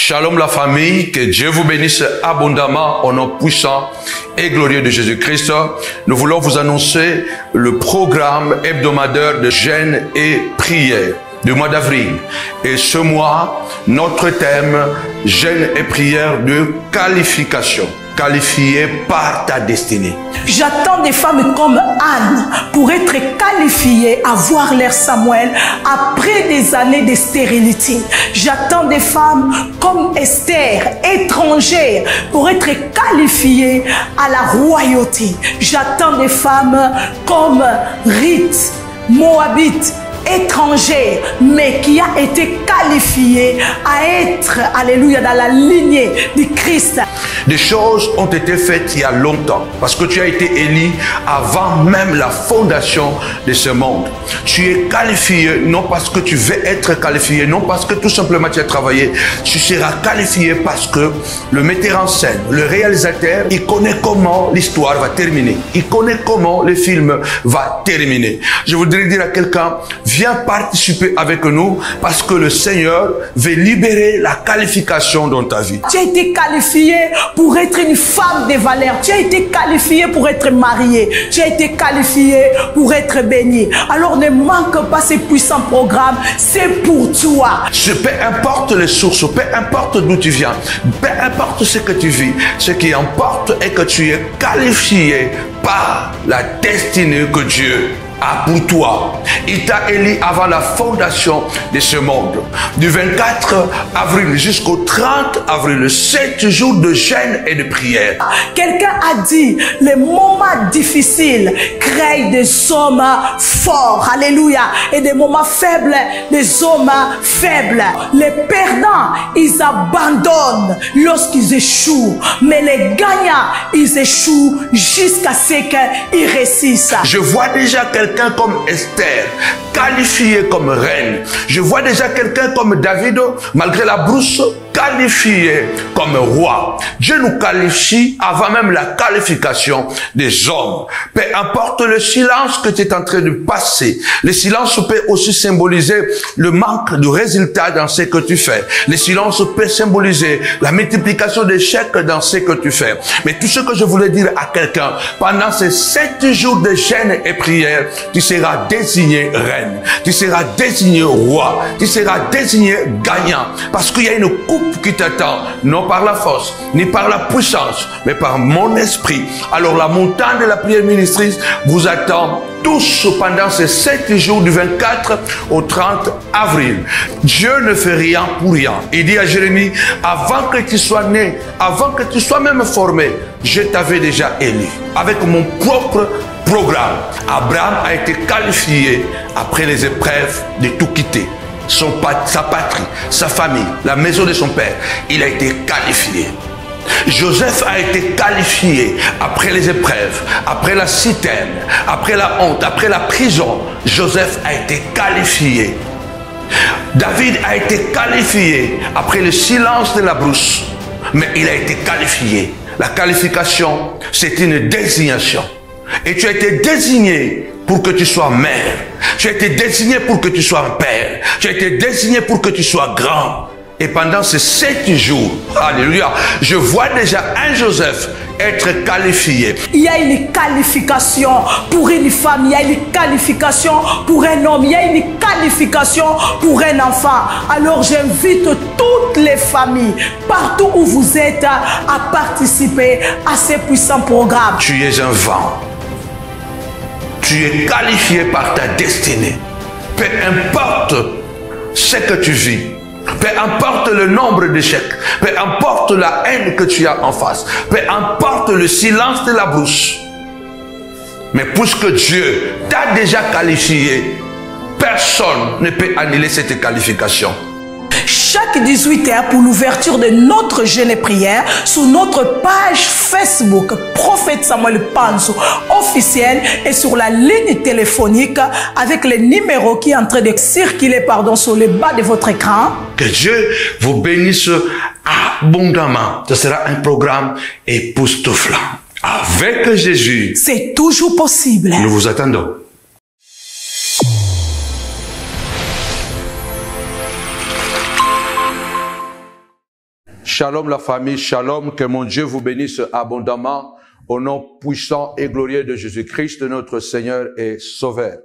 Shalom la famille, que Dieu vous bénisse abondamment au nom puissant et glorieux de Jésus-Christ. Nous voulons vous annoncer le programme hebdomadaire de jeûne et prière du mois d'avril. Et ce mois, notre thème, jeûne et prière de qualification. Qualifié par ta destinée. J'attends des femmes comme Anne pour être qualifiées à voir leur Samuel après des années de stérilité. J'attends des femmes comme Esther, étrangères, pour être qualifiées à la royauté. J'attends des femmes comme Ruth, Moabite, étrangère, mais qui a été qualifiée à être, alléluia, dans la lignée du Christ. Des choses ont été faites il y a longtemps, parce que tu as été élu avant même la fondation de ce monde. Tu es qualifié, non parce que tu veux être qualifié, non parce que tout simplement tu as travaillé. Tu seras qualifié parce que le metteur en scène, le réalisateur, il connaît comment l'histoire va terminer. Il connaît comment le film va terminer. Je voudrais dire à quelqu'un, viens participer avec nous parce que le Seigneur veut libérer la qualification dans ta vie. Tu as été qualifié pour être une femme de valeur. Tu as été qualifié pour être mariée. Tu as été qualifié pour être béni. Alors ne manque pas ces puissants programmes. C'est pour toi. Peu importe les sources, peu importe d'où tu viens, peu importe ce que tu vis, ce qui importe est que tu es qualifié par la destinée que Dieu a pour toi. Il t'a élu avant la fondation de ce monde. Du 24 avril jusqu'au 30 avril, 7 jours de jeûne et de prière. Quelqu'un a dit, les moments difficiles créent des hommes forts. Alléluia. Et des moments faibles, des hommes faibles. Les perdants, ils abandonnent lorsqu'ils échouent. Mais les gagnants, ils échouent jusqu'à ce qu'ils réussissent. Je vois déjà quelqu'un comme Esther, qualifié comme reine. Je vois déjà quelqu'un comme David, malgré la brousse, qualifié comme roi. Dieu nous qualifie avant même la qualification des hommes. Peu importe le silence que tu es en train de passer, le silence peut aussi symboliser le manque de résultats dans ce que tu fais. Le silence peut symboliser la multiplication d'échecs dans ce que tu fais. Mais tout ce que je voulais dire à quelqu'un, pendant ces 7 jours de jeûne et prière, tu seras désigné reine, tu seras désigné roi, tu seras désigné gagnant, parce qu'il y a une coupe qui t'attend, non par la force, ni par la puissance, mais par mon esprit. Alors la montagne de la prière ministrice vous attend tous pendant ces 7 jours du 24 au 30 avril. Dieu ne fait rien pour rien. Il dit à Jérémie, avant que tu sois né, avant que tu sois même formé, je t'avais déjà élu. Avec mon propre programme, Abraham a été qualifié après les épreuves de tout quitter. Sa patrie, sa famille, la maison de son père, il a été qualifié. Joseph a été qualifié après les épreuves, après la citerne, après la honte, après la prison. Joseph a été qualifié. David a été qualifié après le silence de la brousse, mais il a été qualifié. La qualification, c'est une désignation. Et tu as été désigné pour que tu sois mère. Tu as été désigné pour que tu sois un père. Tu as été désigné pour que tu sois grand. Et pendant ces 7 jours, alléluia, je vois déjà un Joseph être qualifié. Il y a une qualification pour une femme, il y a une qualification pour un homme, il y a une qualification pour un enfant. Alors j'invite toutes les familles, partout où vous êtes, à participer à ces puissants programmes. Tu es un vent. Tu es qualifié par ta destinée. Peu importe ce que tu vis, peu importe le nombre d'échecs, peu importe la haine que tu as en face, peu importe le silence de la bouche. Mais puisque Dieu t'a déjà qualifié, personne ne peut annuler cette qualification. Chaque 18h pour l'ouverture de notre jeûne et prière sur notre page Facebook Prophète Samuel Panzo officiel et sur la ligne téléphonique avec le numéro qui est en train de circuler sur le bas de votre écran. Que Dieu vous bénisse abondamment. Ce sera un programme époustouflant. Avec Jésus, c'est toujours possible. Nous vous attendons. Shalom la famille, shalom, que mon Dieu vous bénisse abondamment au nom puissant et glorieux de Jésus-Christ, notre Seigneur et Sauveur.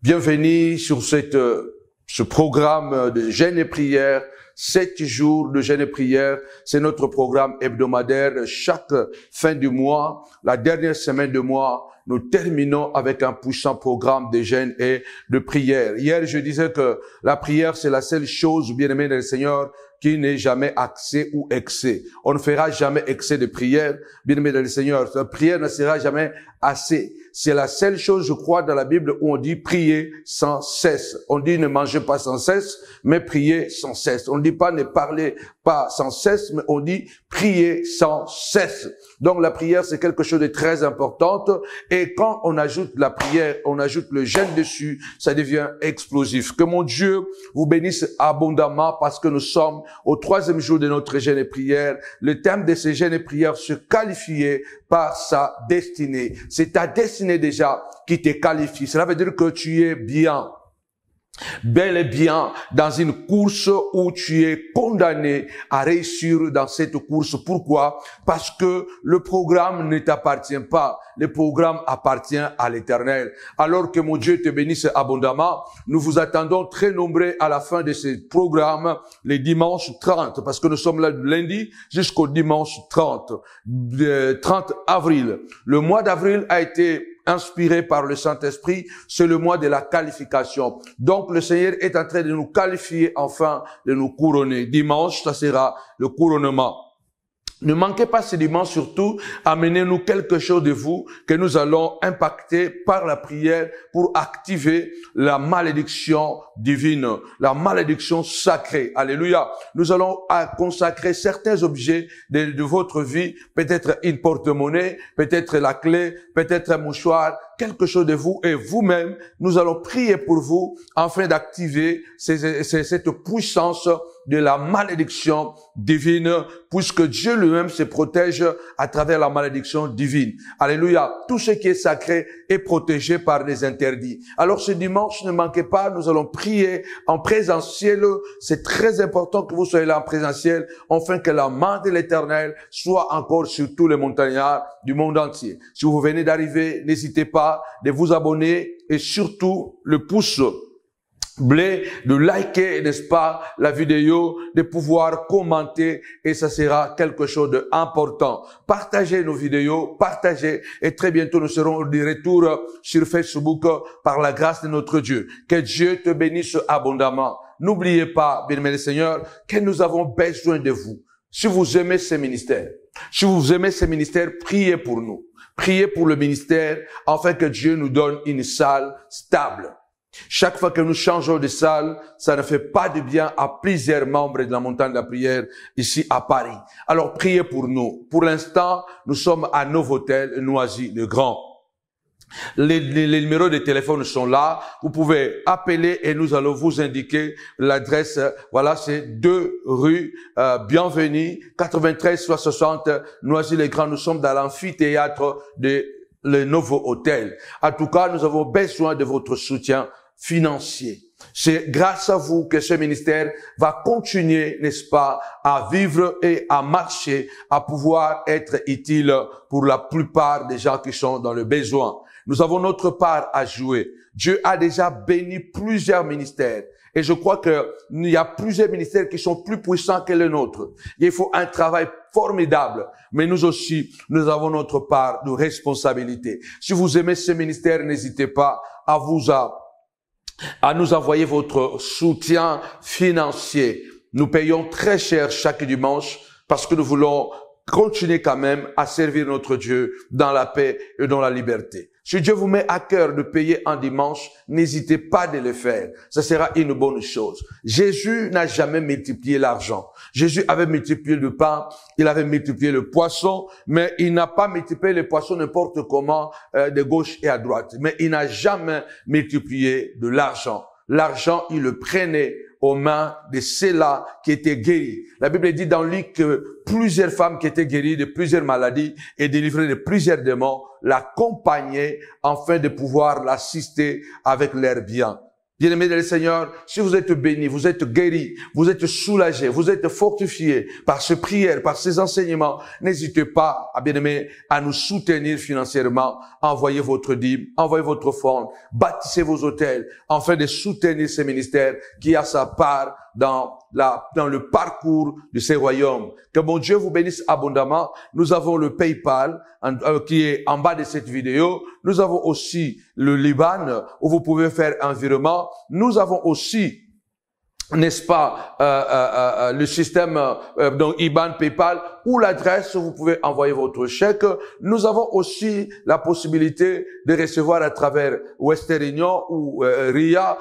Bienvenue sur ce programme de jeûne et prière, 7 jours de jeûne et prière. C'est notre programme hebdomadaire. Chaque fin du mois, la dernière semaine du mois, nous terminons avec un puissant programme de jeûne et de prière. Hier, je disais que la prière, c'est la seule chose, bien-aimé du Seigneur, qui n'est jamais accès ou excès. On ne fera jamais excès de prière, bien-aimé dans le Seigneur. La prière ne sera jamais assez. C'est la seule chose, je crois, dans la Bible où on dit prier sans cesse. On dit ne mangez pas sans cesse, mais priez sans cesse. On ne dit pas ne parlez pas sans cesse, mais on dit prier sans cesse. Donc la prière, c'est quelque chose de très important. Et quand on ajoute la prière, on ajoute le jeûne dessus, ça devient explosif. Que mon Dieu vous bénisse abondamment parce que nous sommes au 3e jour de notre jeûne et prière. Le thème de ce jeûne et prière, se qualifier par sa destinée. C'est ta destinée déjà qui te qualifie. Cela veut dire que tu es bien, bel et bien dans une course où tu es condamné à réussir dans cette course. Pourquoi? Parce que le programme ne t'appartient pas. Le programme appartient à l'Éternel. Alors que mon Dieu te bénisse abondamment, nous vous attendons très nombreux à la fin de ce programme, les dimanches 30, parce que nous sommes là du lundi jusqu'au dimanche 30 avril. Le mois d'avril a été inspiré par le Saint-Esprit, c'est le mois de la qualification. Donc, le Seigneur est en train de nous qualifier, enfin, de nous couronner. Dimanche, ça sera le couronnement. Ne manquez pas ce dimanche, surtout, amenez-nous quelque chose de vous que nous allons impacter par la prière pour activer la malédiction divine, la malédiction sacrée. Alléluia. Nous allons consacrer certains objets de votre vie, peut-être une porte-monnaie, peut-être la clé, peut-être un mouchoir, quelque chose de vous et vous-même. Nous allons prier pour vous afin d'activer cette puissance de la malédiction divine, puisque Dieu lui-même se protège à travers la malédiction divine. Alléluia. Tout ce qui est sacré est protégé par les interdits. Alors ce dimanche, ne manquez pas, nous allons prier en présentiel. C'est très important que vous soyez là en présentiel, afin que la main de l'Éternel soit encore sur tous les montagnards du monde entier. Si vous venez d'arriver, n'hésitez pas de vous abonner et surtout le pouce bleu, de liker, n'est-ce pas, la vidéo, de pouvoir commenter, et ça sera quelque chose d'important. Partagez nos vidéos, partagez, et très bientôt nous serons de retour sur Facebook par la grâce de notre Dieu. Que Dieu te bénisse abondamment. N'oubliez pas, bien-aimé le Seigneur, que nous avons besoin de vous. Si vous aimez ce ministère, priez pour nous. Priez pour le ministère, afin que Dieu nous donne une salle stable. Chaque fois que nous changeons de salle, ça ne fait pas de bien à plusieurs membres de la montagne de la prière ici à Paris. Alors priez pour nous. Pour l'instant, nous sommes à Novotel, Noisy-le-Grand. Les numéros de téléphone sont là. Vous pouvez appeler et nous allons vous indiquer l'adresse. Voilà, c'est 2 rue Bienvenue, 9360 Noisy-le-Grand. Nous sommes dans l'amphithéâtre de le Nouveau Hôtel. En tout cas, nous avons besoin de votre soutien financier. C'est grâce à vous que ce ministère va continuer, n'est-ce pas, à vivre et à marcher, à pouvoir être utile pour la plupart des gens qui sont dans le besoin. Nous avons notre part à jouer. Dieu a déjà béni plusieurs ministères. Et je crois qu'il y a plusieurs ministères qui sont plus puissants que les nôtres. Il faut un travail formidable. Mais nous aussi, nous avons notre part de responsabilité. Si vous aimez ce ministère, n'hésitez pas à nous envoyer votre soutien financier. Nous payons très cher chaque dimanche parce que nous voulons continuer quand même à servir notre Dieu dans la paix et dans la liberté. Si Dieu vous met à cœur de payer un dimanche, n'hésitez pas de le faire. Ça sera une bonne chose. Jésus n'a jamais multiplié l'argent. Jésus avait multiplié le pain, il avait multiplié le poisson, mais il n'a pas multiplié le poisson n'importe comment, de gauche et à droite. Mais il n'a jamais multiplié de l'argent. L'argent, il le prenait aux mains de ceux-là qui étaient guéris. La Bible dit dans Luc que plusieurs femmes qui étaient guéries de plusieurs maladies et délivrées de plusieurs démons l'accompagnaient afin de pouvoir l'assister avec leurs biens. Bien-aimés dans le Seigneur, si vous êtes bénis, vous êtes guéris, vous êtes soulagés, vous êtes fortifiés par ces prières, par ces enseignements, n'hésitez pas, bien-aimés, à nous soutenir financièrement. Envoyez votre dîme, envoyez votre offrande, bâtissez vos hôtels, afin de soutenir ce ministère qui a sa part dans le parcours de ces royaumes. Que mon Dieu vous bénisse abondamment. Nous avons le PayPal qui est en bas de cette vidéo. Nous avons aussi le Liban où vous pouvez faire un virement. Nous avons aussi, n'est-ce pas, le système donc IBAN, PayPal, ou l'adresse où vous pouvez envoyer votre chèque. Nous avons aussi la possibilité de recevoir à travers Western Union ou RIA.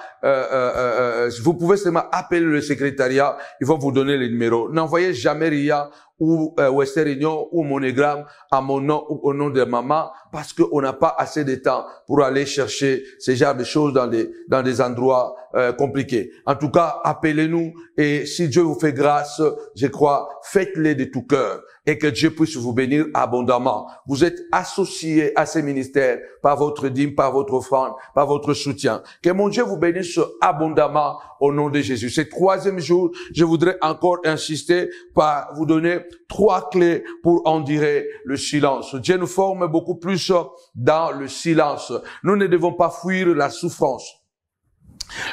Vous pouvez seulement appeler le secrétariat, ils vont vous donner les numéros. N'envoyez jamais RIA ou Western Union ou MoneyGram à mon nom ou au nom de maman, parce qu'on n'a pas assez de temps pour aller chercher ce genre de choses dans des endroits compliqués. En tout cas, appelez-nous, et si Dieu vous fait grâce, je crois, faites-les de tout cœur, et que Dieu puisse vous bénir abondamment. Vous êtes associés à ces ministères par votre dîme, par votre offrande, par votre soutien. Que mon Dieu vous bénisse abondamment au nom de Jésus. Ce troisième jour, je voudrais encore insister par vous donner 3 clés pour endurer le silence. Dieu nous forme beaucoup plus dans le silence. Nous ne devons pas fuir la souffrance.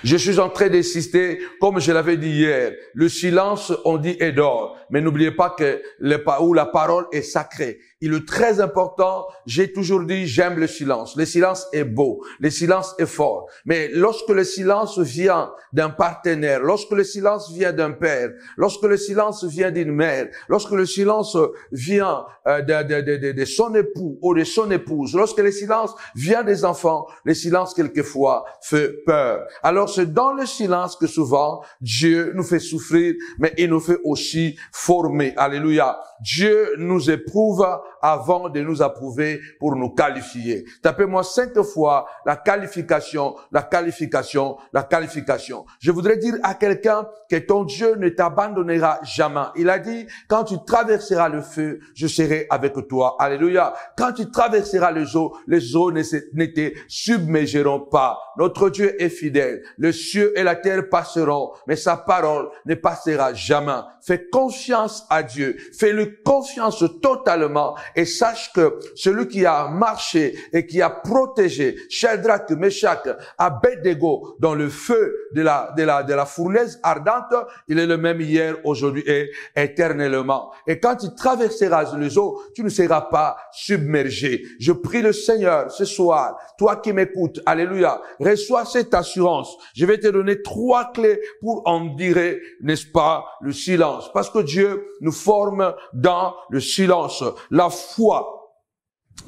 Je suis en train d'insister, comme je l'avais dit hier, le silence, on dit, est d'or. Mais n'oubliez pas que la parole est sacrée. Il est très important, j'ai toujours dit, j'aime le silence. Le silence est beau, le silence est fort. Mais lorsque le silence vient d'un partenaire, lorsque le silence vient d'un père, lorsque le silence vient d'une mère, lorsque le silence vient de son époux ou de son épouse, lorsque le silence vient des enfants, le silence quelquefois fait peur. Alors c'est dans le silence que souvent Dieu nous fait souffrir, mais il nous fait aussi former. Alléluia. Dieu nous éprouve avant de nous approuver pour nous qualifier. Tapez-moi 5 fois la qualification, la qualification, la qualification. Je voudrais dire à quelqu'un que ton Dieu ne t'abandonnera jamais. Il a dit, quand tu traverseras le feu, je serai avec toi. Alléluia. Quand tu traverseras les eaux ne te submergeront pas. Notre Dieu est fidèle. Le ciel et la terre passeront, mais sa parole ne passera jamais. Fais confiance à Dieu. Fais-lui confiance totalement et sache que celui qui a marché et qui a protégé Shadrach, Meshach, Abednego dans le feu de la fournaise ardente, il est le même hier, aujourd'hui et éternellement. Et quand tu traverseras les eaux, tu ne seras pas submergé. Je prie le Seigneur ce soir, toi qui m'écoutes, alléluia, reçois cette assurance. Je vais te donner 3 clés pour endurer, n'est-ce pas, le silence. Parce que Dieu nous forme dans le silence. La foi.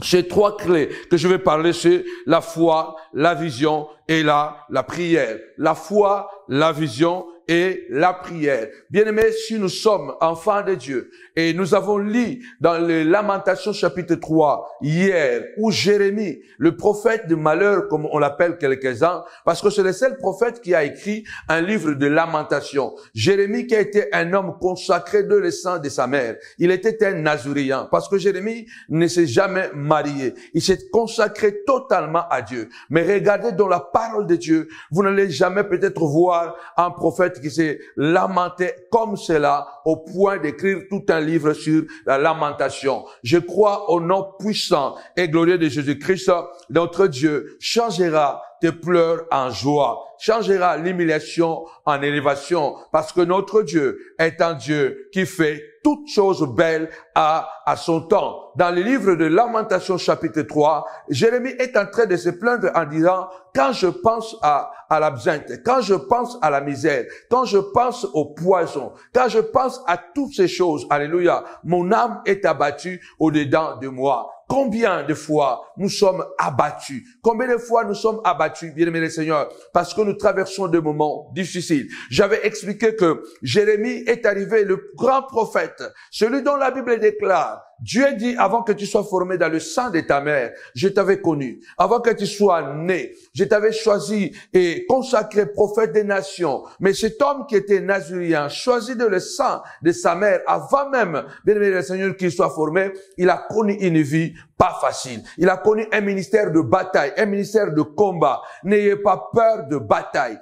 Ces 3 clés que je vais parler, c'est la foi, la vision et la prière. La foi, la vision et la prière. Bien-aimés, si nous sommes enfants de Dieu et nous avons lu dans les Lamentations chapitre 3 hier où Jérémie, le prophète de malheur comme on l'appelle quelques-uns, parce que c'est le seul prophète qui a écrit un livre de Lamentations. Jérémie qui a été un homme consacré de le sang de sa mère. Il était un Nazaréen parce que Jérémie ne s'est jamais marié. Il s'est consacré totalement à Dieu. Mais regardez dans la parole de Dieu, vous n'allez jamais peut-être voir un prophète qui s'est lamenté comme cela au point d'écrire tout un livre sur la lamentation. Je crois au nom puissant et glorieux de Jésus-Christ, notre Dieu changera tes pleurs en joie, changera l'humiliation en élévation, parce que notre Dieu est un Dieu qui fait toutes choses belles à son temps. Dans le livre de Lamentations chapitre 3, Jérémie est en train de se plaindre en disant, quand je pense à l'absinthe, quand je pense à la misère, quand je pense au poison, quand je pense à toutes ces choses, alléluia, mon âme est abattue au-dedans de moi. Combien de fois nous sommes abattus? Combien de fois nous sommes abattus, bien-aimés les Seigneurs, parce que nous traversons des moments difficiles. J'avais expliqué que Jérémie est arrivé, le grand prophète, celui dont la Bible déclare, Dieu dit, avant que tu sois formé dans le sein de ta mère, je t'avais connu. Avant que tu sois né, je t'avais choisi et consacré prophète des nations. Mais cet homme qui était nazirien, choisi de le sein de sa mère, avant même, bien aimé le Seigneur, qu'il soit formé, il a connu une vie pas facile. Il a connu un ministère de bataille, un ministère de combat. N'ayez pas peur de bataille.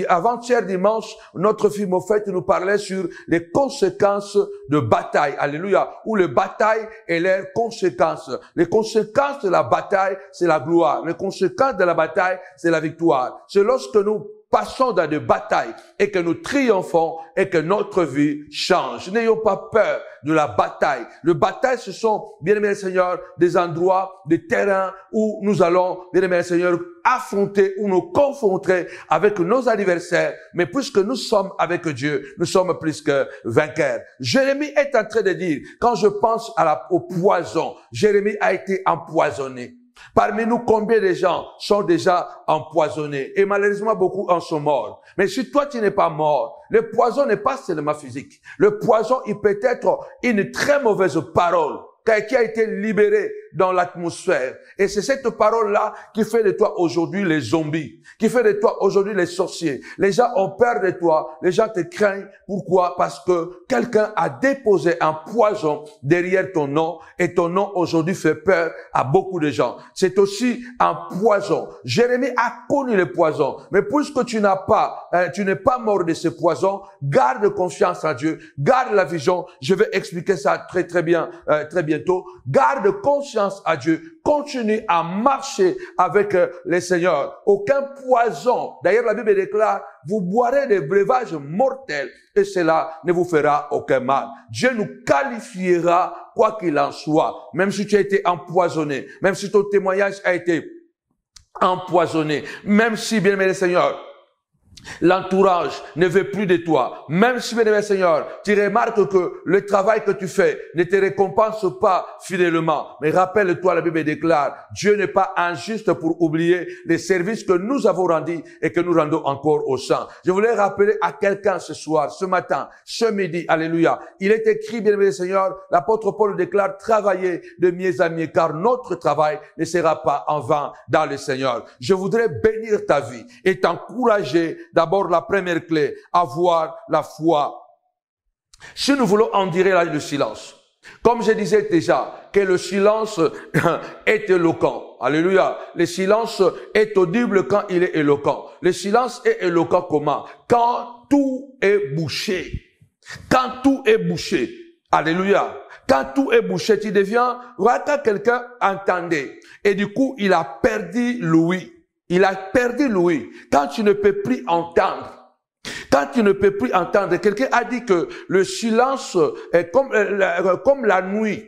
Avant-hier dimanche, notre film au fait nous parlait sur les conséquences de bataille. Alléluia. Ou les batailles et leurs conséquences. Les conséquences de la bataille, c'est la gloire. Les conséquences de la bataille, c'est la victoire. C'est lorsque nous passons dans des batailles et que nous triomphons et que notre vie change. N'ayons pas peur de la bataille. Le bataille, ce sont, bien aimé le Seigneur, des endroits, des terrains où nous allons, bien aimé le Seigneur, affronter ou nous confronter avec nos adversaires. Mais puisque nous sommes avec Dieu, nous sommes plus que vainqueurs. Jérémie est en train de dire, quand je pense au poison, Jérémie a été empoisonné. Parmi nous, combien de gens sont déjà empoisonnés? Et malheureusement, beaucoup en sont morts. Mais si toi, tu n'es pas mort, le poison n'est pas seulement physique. Le poison, il peut être une très mauvaise parole qui a été libérée dans l'atmosphère. Et c'est cette parole-là qui fait de toi aujourd'hui les zombies, qui fait de toi aujourd'hui les sorciers. Les gens ont peur de toi, les gens te craignent. Pourquoi? Parce que quelqu'un a déposé un poison derrière ton nom et ton nom aujourd'hui fait peur à beaucoup de gens. C'est aussi un poison. Jérémie a connu le poison, mais puisque tu n'es pas mort de ce poison, garde confiance en Dieu, garde la vision. Je vais expliquer ça très bien, très bientôt. Garde confiance à Dieu. Continue à marcher avec le Seigneur. Aucun poison. D'ailleurs, la Bible déclare, vous boirez des breuvages mortels et cela ne vous fera aucun mal. Dieu nous qualifiera quoi qu'il en soit. Même si tu as été empoisonné, même si ton témoignage a été empoisonné, même si, bien aimé le Seigneur, l'entourage ne veut plus de toi. Même si, bien-aimé Seigneur, tu remarques que le travail que tu fais ne te récompense pas fidèlement. Mais rappelle-toi, la Bible déclare, Dieu n'est pas injuste pour oublier les services que nous avons rendus et que nous rendons encore aux saints. Je voulais rappeler à quelqu'un ce soir, ce matin, ce midi, alléluia. Il est écrit, bien-aimé Seigneur, l'apôtre Paul déclare, travaillez de mieux en mieux, car notre travail ne sera pas en vain dans le Seigneur. Je voudrais bénir ta vie et t'encourager. D'abord, la première clé, avoir la foi. Si nous voulons endurer le silence, comme je disais déjà, que le silence est éloquent. Alléluia. Le silence est audible quand il est éloquent. Le silence est éloquent comment? Quand tout est bouché. Quand tout est bouché. Alléluia. Quand tout est bouché, tu deviens, voilà, quand quelqu'un entendait. Et du coup, il a perdu l'ouïe. Il a perdu l'ouïe. Quand tu ne peux plus entendre. Quand tu ne peux plus entendre. Quelqu'un a dit que le silence est comme la nuit.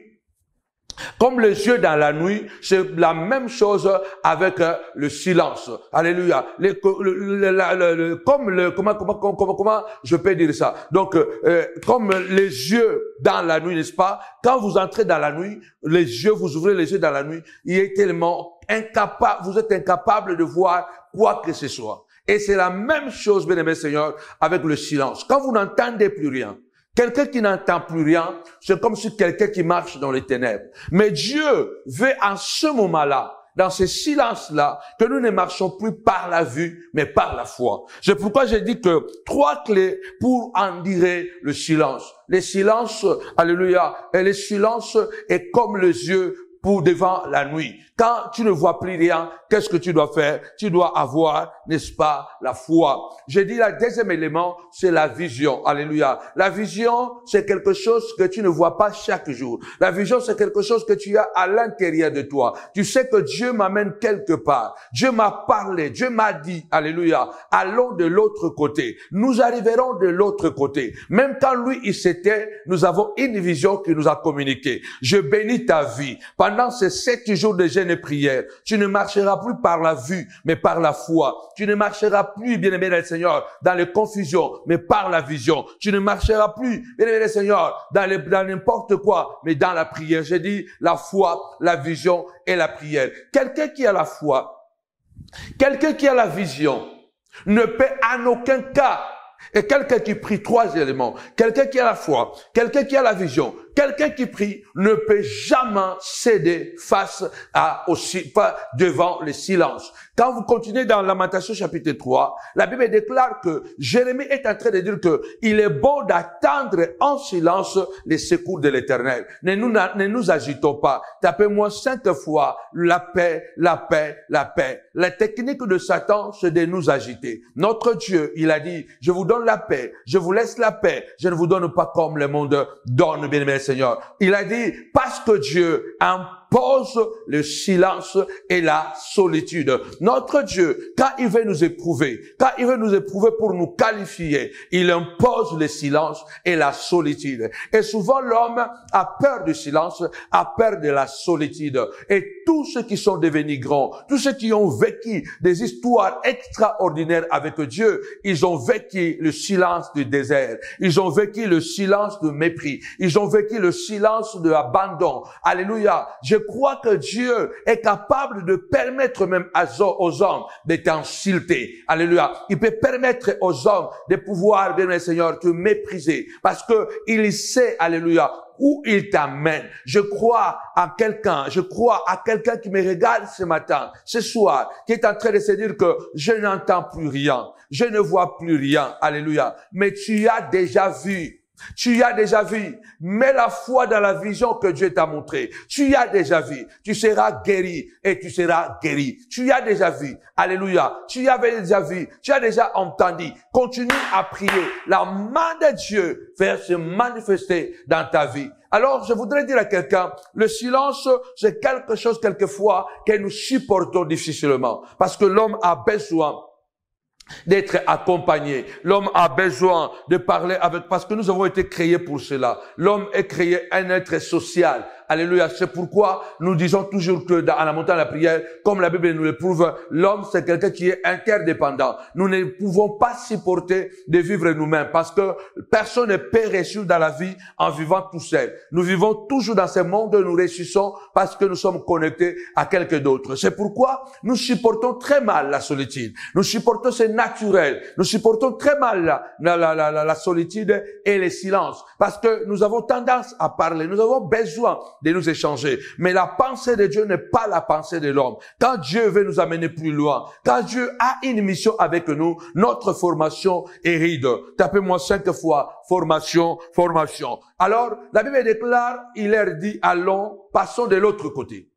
Comme les yeux dans la nuit, c'est la même chose avec le silence. Alléluia. Comment je peux dire ça? Donc, comme les yeux dans la nuit, n'est-ce pas? Quand vous entrez dans la nuit, vous ouvrez les yeux dans la nuit, il est tellement incapable, vous êtes incapable de voir quoi que ce soit. Et c'est la même chose, bien-aimé Seigneur, avec le silence. Quand vous n'entendez plus rien, quelqu'un qui n'entend plus rien, c'est comme si quelqu'un qui marche dans les ténèbres. Mais Dieu veut en ce moment-là, dans ce silence-là, que nous ne marchons plus par la vue, mais par la foi. C'est pourquoi j'ai dit que 3 clés pour endurer le silence. Le silence, alléluia, et le silence est comme les yeux pour devant la nuit. Quand tu ne vois plus rien, qu'est-ce que tu dois faire? Tu dois avoir, n'est-ce pas, la foi. J'ai dit, le deuxième élément, c'est la vision. Alléluia. La vision, c'est quelque chose que tu ne vois pas chaque jour. La vision, c'est quelque chose que tu as à l'intérieur de toi. Tu sais que Dieu m'amène quelque part. Dieu m'a parlé. Dieu m'a dit, alléluia, allons de l'autre côté. Nous arriverons de l'autre côté. Même quand lui, il s'était, nous avons une vision qu'il nous a communiquée. Je bénis ta vie. Pendant ces 7 jours de jeûne et prière, tu ne marcheras plus par la vue, mais par la foi. Tu ne marcheras plus, bien-aimé le Seigneur, dans les confusions, mais par la vision. Tu ne marcheras plus, bien-aimé le Seigneur, dans n'importe quoi, mais dans la prière. J'ai dit la foi, la vision et la prière. Quelqu'un qui a la foi, quelqu'un qui a la vision, ne peut en aucun cas Et quelqu'un qui prie 3 éléments, quelqu'un qui a la foi, quelqu'un qui a la vision, quelqu'un qui prie ne peut jamais céder face devant le silence. Quand vous continuez dans Lamentation chapitre 3, la Bible déclare que Jérémie est en train de dire que il est bon d'attendre en silence les secours de l'Éternel. Ne nous agitons pas. Tapez-moi 5 fois la paix, la paix, la paix. La technique de Satan, c'est de nous agiter. Notre Dieu, il a dit, je vous donne la paix, je vous laisse la paix, je ne vous donne pas comme le monde donne, bien-aimé Seigneur. Il a dit, parce que Dieu impose le silence et la solitude. Notre Dieu, quand il veut nous éprouver, pour nous qualifier, il impose le silence et la solitude. Et souvent, l'homme a peur du silence, a peur de la solitude. Et tous ceux qui sont devenus grands, tous ceux qui ont vécu des histoires extraordinaires avec Dieu, ils ont vécu le silence du désert. Ils ont vécu le silence de mépris. Ils ont vécu le silence de abandon. Alléluia. Je crois que Dieu est capable de permettre même aux hommes d'être insultés. Alléluia. Il peut permettre aux hommes de pouvoir, bien le Seigneur, te mépriser. Parce que il sait, alléluia, où il t'amène. Je crois à quelqu'un qui me regarde ce matin, ce soir, qui est en train de se dire que je n'entends plus rien, je ne vois plus rien, alléluia. Mais tu as déjà vu. Mets la foi dans la vision que Dieu t'a montrée. Tu as déjà vu. Tu seras guéri et tu seras guéri. Tu as déjà vu. Alléluia. Tu avais déjà vu. Tu as déjà entendu. Continue à prier. La main de Dieu va se manifester dans ta vie. Alors, je voudrais dire à quelqu'un, le silence, c'est quelque chose quelquefois que nous supportons difficilement. Parce que l'homme a besoin d'être accompagné. L'homme a besoin de parler parce que nous avons été créés pour cela. L'homme est créé un être social. Alléluia. C'est pourquoi nous disons toujours que dans la montagne de la prière, comme la Bible nous le prouve, l'homme c'est quelqu'un qui est interdépendant. Nous ne pouvons pas supporter de vivre nous-mêmes parce que personne ne peut réussir dans la vie en vivant tout seul. Nous vivons toujours dans ce monde où nous réussissons parce que nous sommes connectés à quelqu'un d'autre. C'est pourquoi nous supportons très mal la solitude. Nous supportons, c'est naturel. Nous supportons très mal la solitude et le silence parce que nous avons tendance à parler. Nous avons besoin de nous échanger. Mais la pensée de Dieu n'est pas la pensée de l'homme. Quand Dieu veut nous amener plus loin, quand Dieu a une mission avec nous, notre formation est ride. Tapez-moi 5 fois, formation, formation. Alors, la Bible déclare, il leur dit, allons, passons de l'autre côté.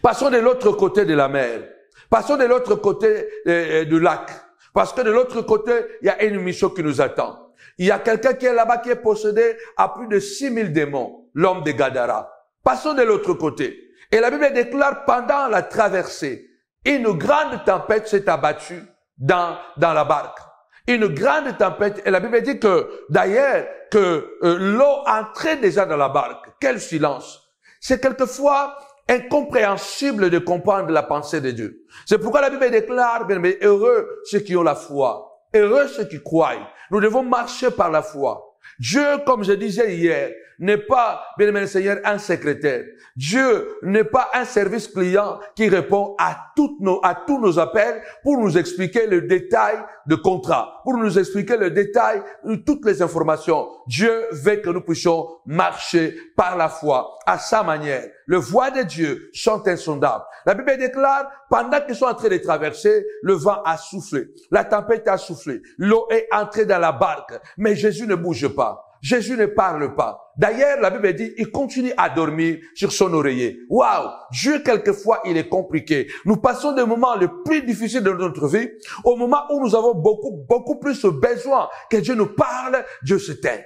Passons de l'autre côté de la mer. Passons de l'autre côté du lac. Parce que de l'autre côté, il y a une mission qui nous attend. Il y a quelqu'un qui est là-bas qui est possédé à plus de 6000 démons, l'homme de Gadara. Passons de l'autre côté. Et la Bible déclare pendant la traversée, une grande tempête s'est abattue dans la barque. Une grande tempête. Et la Bible dit que, d'ailleurs, que l'eau entrait déjà dans la barque. Quel silence. C'est quelquefois incompréhensible de comprendre la pensée de Dieu. C'est pourquoi la Bible déclare, bien, mais heureux ceux qui ont la foi. Heureux ceux qui croient. Nous devons marcher par la foi. Dieu, comme je disais hier, n'est pas, bien aimé le Seigneur, un secrétaire. Dieu n'est pas un service client qui répond à tous nos appels pour nous expliquer le détail de contrat, pour nous expliquer le détail de toutes les informations. Dieu veut que nous puissions marcher par la foi, à sa manière. Le voix de Dieu sont insondables. La Bible déclare, pendant qu'ils sont en train de traverser, le vent a soufflé, la tempête a soufflé, l'eau est entrée dans la barque, mais Jésus ne bouge pas. Jésus ne parle pas. D'ailleurs, la Bible dit, il continue à dormir sur son oreiller. Waouh! Dieu, quelquefois, il est compliqué. Nous passons des moments les plus difficiles de notre vie, au moment où nous avons beaucoup plus besoin que Dieu nous parle, Dieu se tait.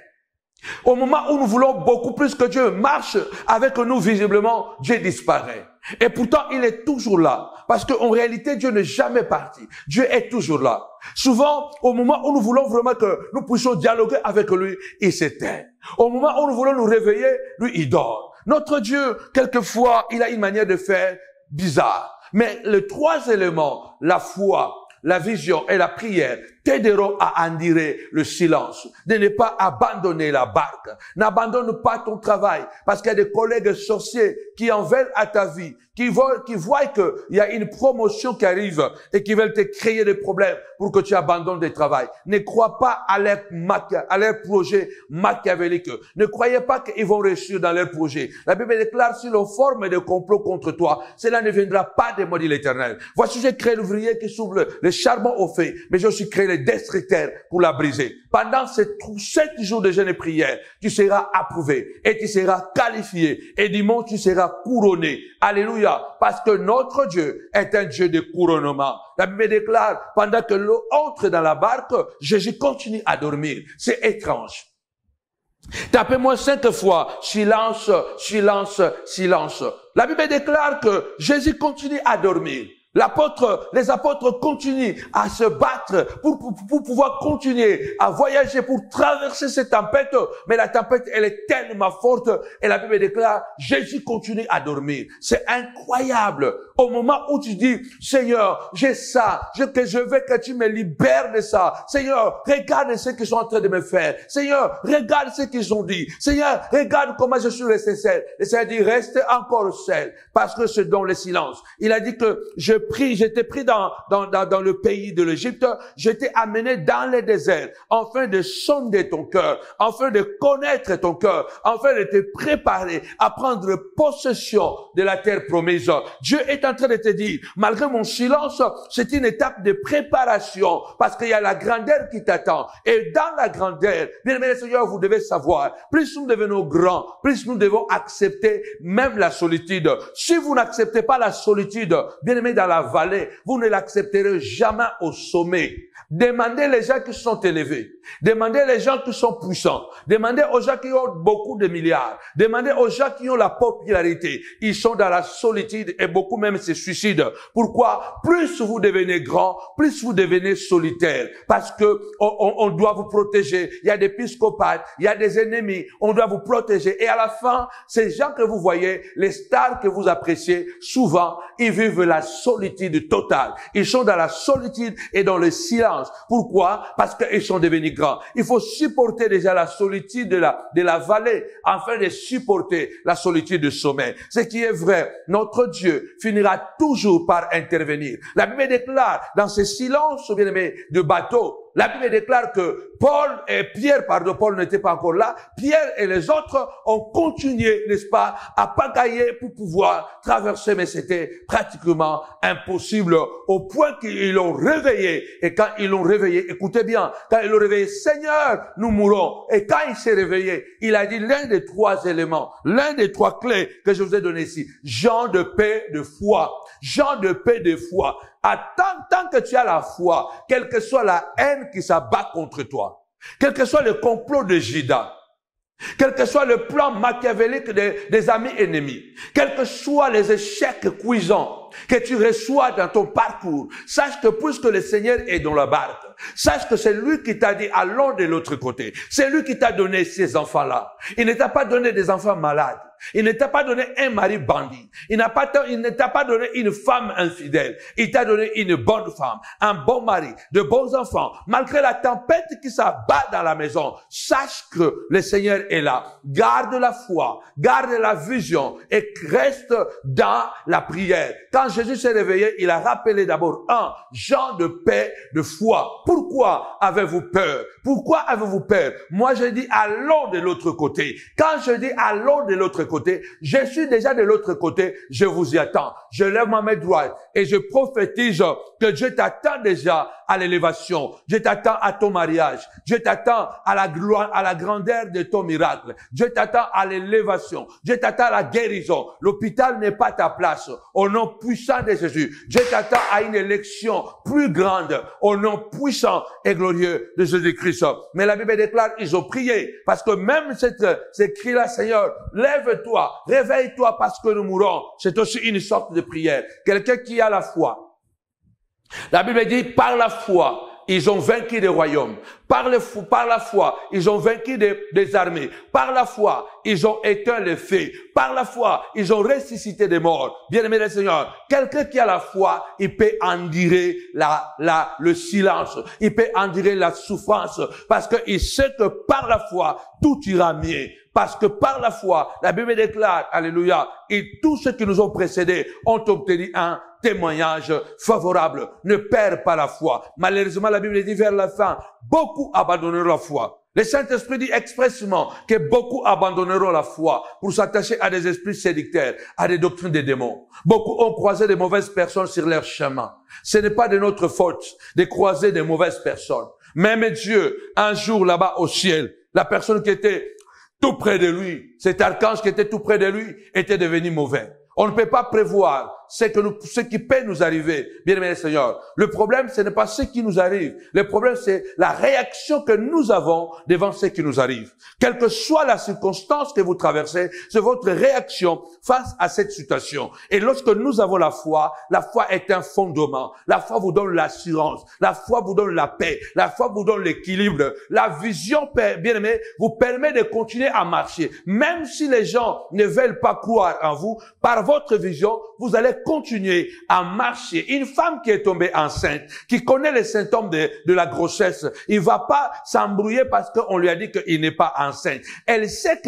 Au moment où nous voulons beaucoup plus que Dieu marche avec nous, visiblement, Dieu disparaît. Et pourtant, il est toujours là. Parce qu'en réalité, Dieu n'est jamais parti. Dieu est toujours là. Souvent, au moment où nous voulons vraiment que nous puissions dialoguer avec lui, il s'éteint. Au moment où nous voulons nous réveiller, lui, il dort. Notre Dieu, quelquefois, il a une manière de faire bizarre. Mais les 3 éléments, la foi, la vision et la prière, t'aideront à endurer le silence, de ne pas abandonner la barque. N'abandonne pas ton travail, parce qu'il y a des collègues sorciers qui en veulent à ta vie, qui voient qu'il y a une promotion qui arrive et qui veulent te créer des problèmes pour que tu abandonnes le travail. Ne crois pas à leur projet machiavélique. Ne croyez pas qu'ils vont réussir dans leur projet. La Bible déclare, si l'on forme des complots contre toi, cela ne viendra pas des maudits de l'Éternel. Voici, j'ai créé l'ouvrier qui s'ouvre le charbon au feu, mais j'ai aussi créé le destructeur pour la briser. Pendant ces 7 jours de jeûne et prière, tu seras approuvé et tu seras qualifié et dimanche tu seras couronné. Alléluia. Parce que notre Dieu est un Dieu de couronnement. La Bible déclare, pendant que l'eau entre dans la barque, Jésus continue à dormir. C'est étrange. Tapez-moi 5 fois, silence, silence, silence. La Bible déclare que Jésus continue à dormir. Les apôtres continuent à se battre pour pouvoir continuer à voyager, pour traverser cette tempête. Mais la tempête, elle est tellement forte. Et la Bible déclare, Jésus continue à dormir. C'est incroyable. Au moment où tu dis, Seigneur, j'ai ça, je veux que tu me libères de ça. Seigneur, regarde ce qu'ils sont en train de me faire. Seigneur, regarde ce qu'ils ont dit. Seigneur, regarde comment je suis resté seul. Et ça dit, reste encore seul. Parce que c'est dans le silence. Il a dit que j'étais pris dans le pays de l'Égypte, j'étais amené dans le désert, afin de sonder ton cœur, afin de connaître ton cœur, afin de te préparer à prendre possession de la terre promise. Dieu est en train de te dire, malgré mon silence, c'est une étape de préparation, parce qu'il y a la grandeur qui t'attend. Et dans la grandeur, bien aimé Seigneur, vous devez savoir, plus nous devenons grands, plus nous devons accepter même la solitude. Si vous n'acceptez pas la solitude, bien aimé, dans la vallée, vous ne l'accepterez jamais au sommet. Demandez les gens qui sont élevés. Demandez les gens qui sont puissants. Demandez aux gens qui ont beaucoup de milliards. Demandez aux gens qui ont la popularité. Ils sont dans la solitude et beaucoup même se suicident. Pourquoi? Plus vous devenez grand, plus vous devenez solitaire. Parce que on doit vous protéger. Il y a des psychopathes, il y a des ennemis. On doit vous protéger. Et à la fin, ces gens que vous voyez, les stars que vous appréciez, souvent, ils vivent la solitude totale. Ils sont dans la solitude et dans le silence. Pourquoi? Parce qu'ils sont devenus grands. Il faut supporter déjà la solitude de la vallée afin de supporter la solitude du sommet. Ce qui est vrai, notre Dieu finira toujours par intervenir. La Bible déclare dans ce silence, bien aimé, de bateau, la Bible déclare que Paul n'était pas encore là, Pierre et les autres ont continué, n'est-ce pas, à pagailler pour pouvoir traverser, mais c'était pratiquement impossible au point qu'ils l'ont réveillé. Et quand ils l'ont réveillé, écoutez bien, quand ils l'ont réveillé, Seigneur, nous mourrons. Et quand il s'est réveillé, il a dit l'un des 3 éléments, l'un des 3 clés que je vous ai donné ici, Jean de paix, de foi. Jean de paix, de foi. Tant que tu as la foi, quelle que soit la haine qui s'abat contre toi, quel que soit le complot de Judas, quel que soit le plan machiavélique des amis ennemis, quels que soient les échecs cuisants que tu reçois dans ton parcours, sache que puisque le Seigneur est dans la barque, sache que c'est lui qui t'a dit allons de l'autre côté. C'est lui qui t'a donné ces enfants-là. Il ne t'a pas donné des enfants malades. Il ne t'a pas donné un mari bandit. Il ne t'a pas donné une femme infidèle. Il t'a donné une bonne femme, un bon mari, de bons enfants. Malgré la tempête qui s'abat dans la maison, sache que le Seigneur est là. Garde la foi, garde la vision et reste dans la prière. Quand Jésus s'est réveillé, il a rappelé d'abord Jean de paix, de foi. Pourquoi avez-vous peur? Pourquoi avez-vous peur? Moi, je dis allons de l'autre côté. Quand je dis allons de l'autre côté, je suis déjà de l'autre côté, je vous y attends. Je lève ma main droite et je prophétise que Dieu t'attend déjà à l'élévation. Dieu t'attend à ton mariage. Dieu t'attend à la gloire, à la grandeur de ton miracle. Dieu t'attend à l'élévation. Dieu t'attend à la guérison. L'hôpital n'est pas ta place. Au nom puissant de Jésus. Dieu t'attend à une élection plus grande. Au nom puissant et glorieux de Jésus-Christ. Mais la Bible déclare, ils ont prié. Parce que même ces cris-là, Seigneur, lève-toi, réveille-toi parce que nous mourons. C'est aussi une sorte de prière. Quelqu'un qui a la foi. La Bible dit, par la foi, ils ont vaincu des royaumes. Par la foi, ils ont vaincu des armées. Par la foi, ils ont éteint les feux. Par la foi, ils ont ressuscité des morts. Bien-aimé le Seigneur, quelqu'un qui a la foi, il peut endurer le silence. Il peut endurer la souffrance parce qu'il sait que par la foi, tout ira mieux. Parce que par la foi, la Bible déclare, alléluia, et tous ceux qui nous ont précédés ont obtenu un témoignage favorable. Ne perds pas la foi. Malheureusement, la Bible dit vers la fin, beaucoup abandonneront la foi. Le Saint-Esprit dit expressément que beaucoup abandonneront la foi pour s'attacher à des esprits séducteurs, à des doctrines des démons. Beaucoup ont croisé de mauvaises personnes sur leur chemin. Ce n'est pas de notre faute de croiser de mauvaises personnes. Même Dieu, un jour là-bas au ciel, la personne qui était tout près de lui, cet archange qui était tout près de lui, était devenu mauvais. On ne peut pas prévoir ce qui peut nous arriver, bien aimé Seigneur. Le problème, ce n'est pas ce qui nous arrive. Le problème, c'est la réaction que nous avons devant ce qui nous arrive. Quelle que soit la circonstance que vous traversez, c'est votre réaction face à cette situation. Et lorsque nous avons la foi est un fondement. La foi vous donne l'assurance. La foi vous donne la paix. La foi vous donne l'équilibre. La vision, bien aimé, vous permet de continuer à marcher. Même si les gens ne veulent pas croire en vous, par votre vision, vous allez continuer à marcher. Une femme qui est tombée enceinte, qui connaît les symptômes de la grossesse, il va pas s'embrouiller parce qu'on lui a dit qu'il n'est pas enceinte. Elle sait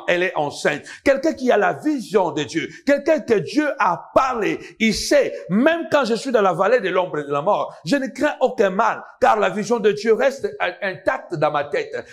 elle est enceinte. Quelqu'un qui a la vision de Dieu, quelqu'un que Dieu a parlé, il sait, même quand je suis dans la vallée de l'ombre et de la mort, je ne crains aucun mal, car la vision de Dieu reste intacte dans ma tête.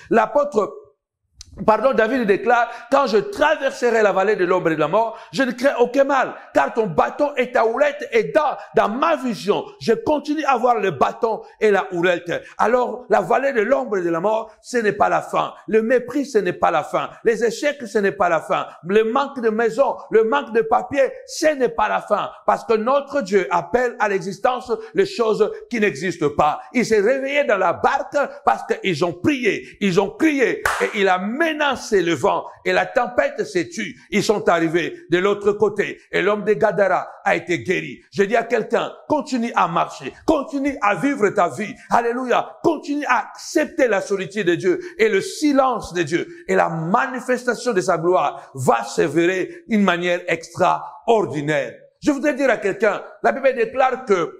David déclare, quand je traverserai la vallée de l'ombre et de la mort, je ne crains aucun mal, car ton bâton et ta houlette, et dans ma vision, je continue à voir le bâton et la houlette. Alors, la vallée de l'ombre et de la mort, ce n'est pas la fin. Le mépris, ce n'est pas la fin. Les échecs, ce n'est pas la fin. Le manque de maison, le manque de papier, ce n'est pas la fin. Parce que notre Dieu appelle à l'existence les choses qui n'existent pas. Il s'est réveillé dans la barque parce qu'ils ont prié, ils ont crié, et il a menacé le vent et la tempête s'est tue. Ils sont arrivés de l'autre côté et l'homme de Gadara a été guéri. Je dis à quelqu'un, continue à marcher, continue à vivre ta vie. Alléluia. Continue à accepter la solitude de Dieu et le silence de Dieu et la manifestation de sa gloire va s'avérer d'une manière extraordinaire. Je voudrais dire à quelqu'un, la Bible déclare que,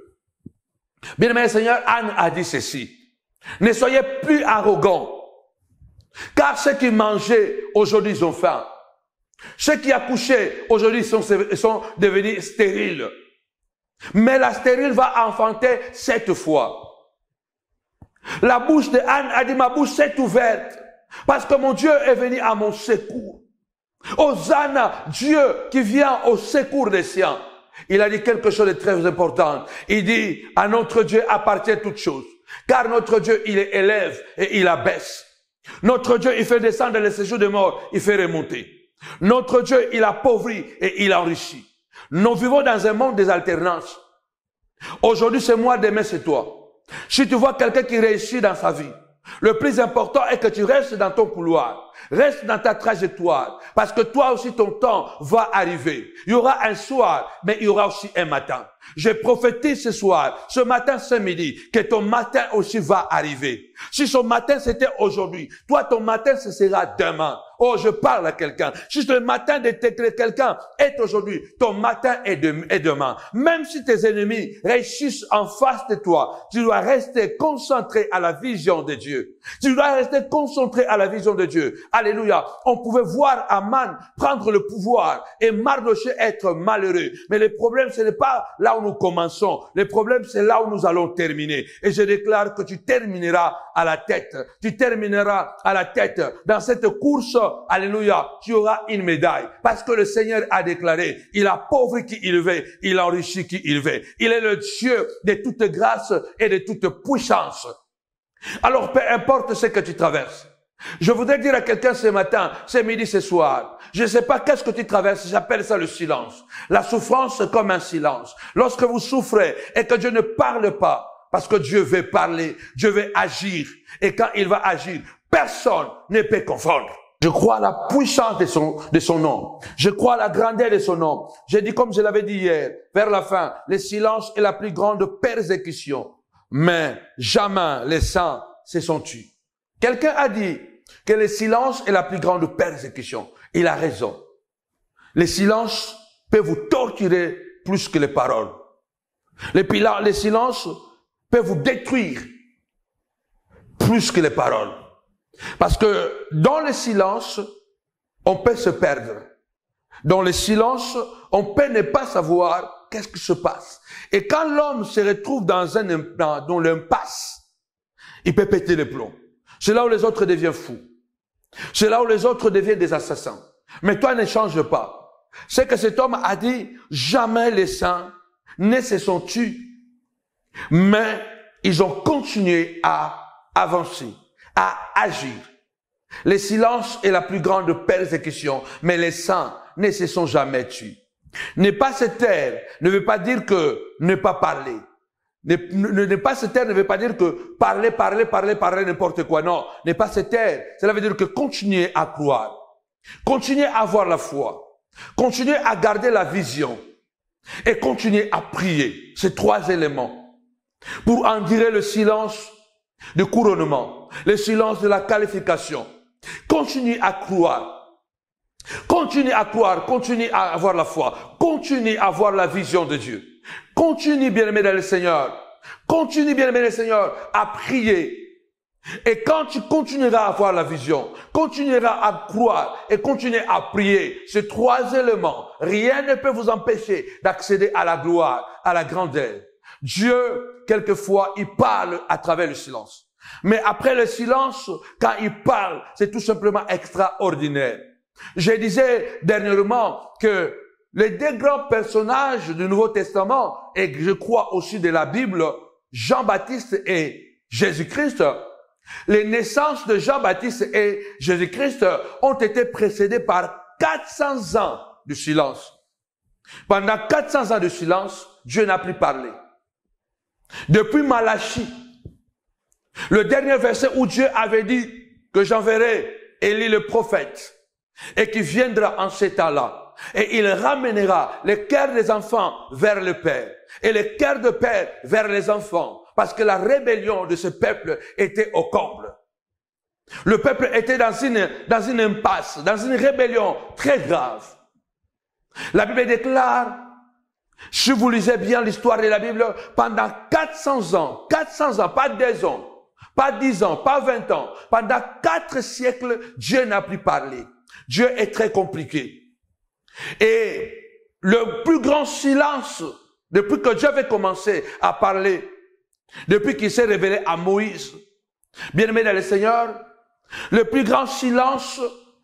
bien-aimé Seigneur, Anne a dit ceci. Ne soyez plus arrogants. Car ceux qui mangeaient, aujourd'hui, ils ont faim. Ceux qui accouchaient, aujourd'hui, sont devenus stériles. Mais la stérile va enfanter 7 fois. La bouche de Anne a dit, ma bouche s'est ouverte, parce que mon Dieu est venu à mon secours. Hosanna, Dieu qui vient au secours des siens. Il a dit quelque chose de très important. Il dit, à notre Dieu appartient toute chose. Car notre Dieu, il élève et il abaisse. Notre Dieu, il fait descendre les séjours des morts, il fait remonter. Notre Dieu, il appauvrit et il enrichit. Nous vivons dans un monde des alternances. Aujourd'hui, c'est moi, demain, c'est toi. Si tu vois quelqu'un qui réussit dans sa vie, le plus important est que tu restes dans ton couloir. Reste dans ta trajectoire. Parce que toi aussi, ton temps va arriver. Il y aura un soir, mais il y aura aussi un matin. Je prophétise ce soir, ce matin, ce midi, que ton matin aussi va arriver. Si son matin c'était aujourd'hui, toi ton matin ce sera demain. Oh, je parle à quelqu'un. Si le matin de quelqu'un est aujourd'hui, ton matin est demain. Même si tes ennemis réussissent en face de toi, tu dois rester concentré à la vision de Dieu. Tu dois rester concentré à la vision de Dieu. Alléluia. On pouvait voir Aman prendre le pouvoir et Mardochée être malheureux. Mais le problème, ce n'est pas là où nous commençons. Le problème, c'est là où nous allons terminer. Et je déclare que tu termineras à la tête. Tu termineras à la tête. Dans cette course, alléluia, tu auras une médaille. Parce que le Seigneur a déclaré, il appauvrit qui il veut, il enrichit qui il veut. Il est le Dieu de toute grâce et de toute puissance. Alors, peu importe ce que tu traverses, je voudrais dire à quelqu'un ce matin, ce midi, ce soir, je ne sais pas qu'est-ce que tu traverses, j'appelle ça le silence. La souffrance, c'est comme un silence. Lorsque vous souffrez et que Dieu ne parle pas, parce que Dieu veut parler, Dieu veut agir. Et quand il va agir, personne ne peut confondre. Je crois à la puissance de son nom. Je crois à la grandeur de son nom. J'ai dit comme je l'avais dit hier, vers la fin, le silence est la plus grande persécution. mais jamais les saints se sont tus. Quelqu'un a dit que le silence est la plus grande persécution. Il a raison. Le silence peut vous torturer plus que les paroles. Le silence peut vous détruire plus que les paroles. Parce que dans le silence, on peut se perdre. Dans le silence, on peut ne pas savoir qu'est-ce qui se passe. Et quand l'homme se retrouve dans l'impasse, il peut péter les plombs. C'est là où les autres deviennent fous. C'est là où les autres deviennent des assassins. Mais toi, ne change pas. C'est que cet homme a dit, jamais les saints ne se sont tus. Mais ils ont continué à avancer, à agir. Le silence est la plus grande persécution, mais les saints ne se sont jamais tus. Ne pas se taire ne veut pas dire que ne pas parler. Ne pas se taire ne veut pas dire que parler n'importe quoi. Non, ne pas se taire, cela veut dire que continuer à croire. Continuer à avoir la foi. Continuer à garder la vision. Et continuer à prier. Ces trois éléments. Pour endurer le silence du couronnement. Le silence de la qualification. Continuez à croire. Continuez à croire, continuez à avoir la foi, continuez à avoir la vision de Dieu. Continue, bien-aimé dans le Seigneur. Continue, bien-aimé dans le Seigneur, à prier. Et quand tu continueras à avoir la vision, continueras à croire et continuer à prier, ces trois éléments, rien ne peut vous empêcher d'accéder à la gloire, à la grandeur. Dieu, quelquefois, il parle à travers le silence. Mais après le silence, quand il parle, c'est tout simplement extraordinaire. Je disais dernièrement que les deux grands personnages du Nouveau Testament, et je crois aussi de la Bible, Jean-Baptiste et Jésus-Christ, les naissances de Jean-Baptiste et Jésus-Christ ont été précédées par 400 ans de silence. Pendant 400 ans de silence, Dieu n'a plus parlé. Depuis Malachie, le dernier verset où Dieu avait dit que j'enverrai Élie le prophète et qui viendra en ces temps-là et il ramènera les cœurs des enfants vers le Père et les cœurs de père vers les enfants parce que la rébellion de ce peuple était au comble. Le peuple était dans une impasse, dans une rébellion très grave. La Bible déclare, si vous lisez bien l'histoire de la Bible, pendant 400 ans, pas 2 ans, pas 10 ans, pas 20 ans, pendant 4 siècles, Dieu n'a plus parlé. Dieu est très compliqué. Et le plus grand silence, depuis que Dieu avait commencé à parler, depuis qu'il s'est révélé à Moïse, bien-aimé dans le Seigneur, le plus grand silence,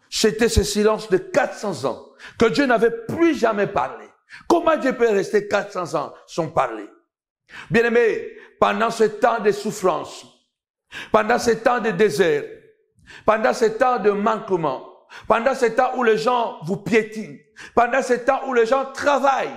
c'était ce silence de 400 ans, que Dieu n'avait plus jamais parlé. Comment Dieu peut rester 400 ans sans parler? Bien-aimé, pendant ce temps de souffrance, pendant ce temps de désert, pendant ce temps de manquement, pendant ce temps où les gens vous piétinent, pendant ce temps où les gens travaillent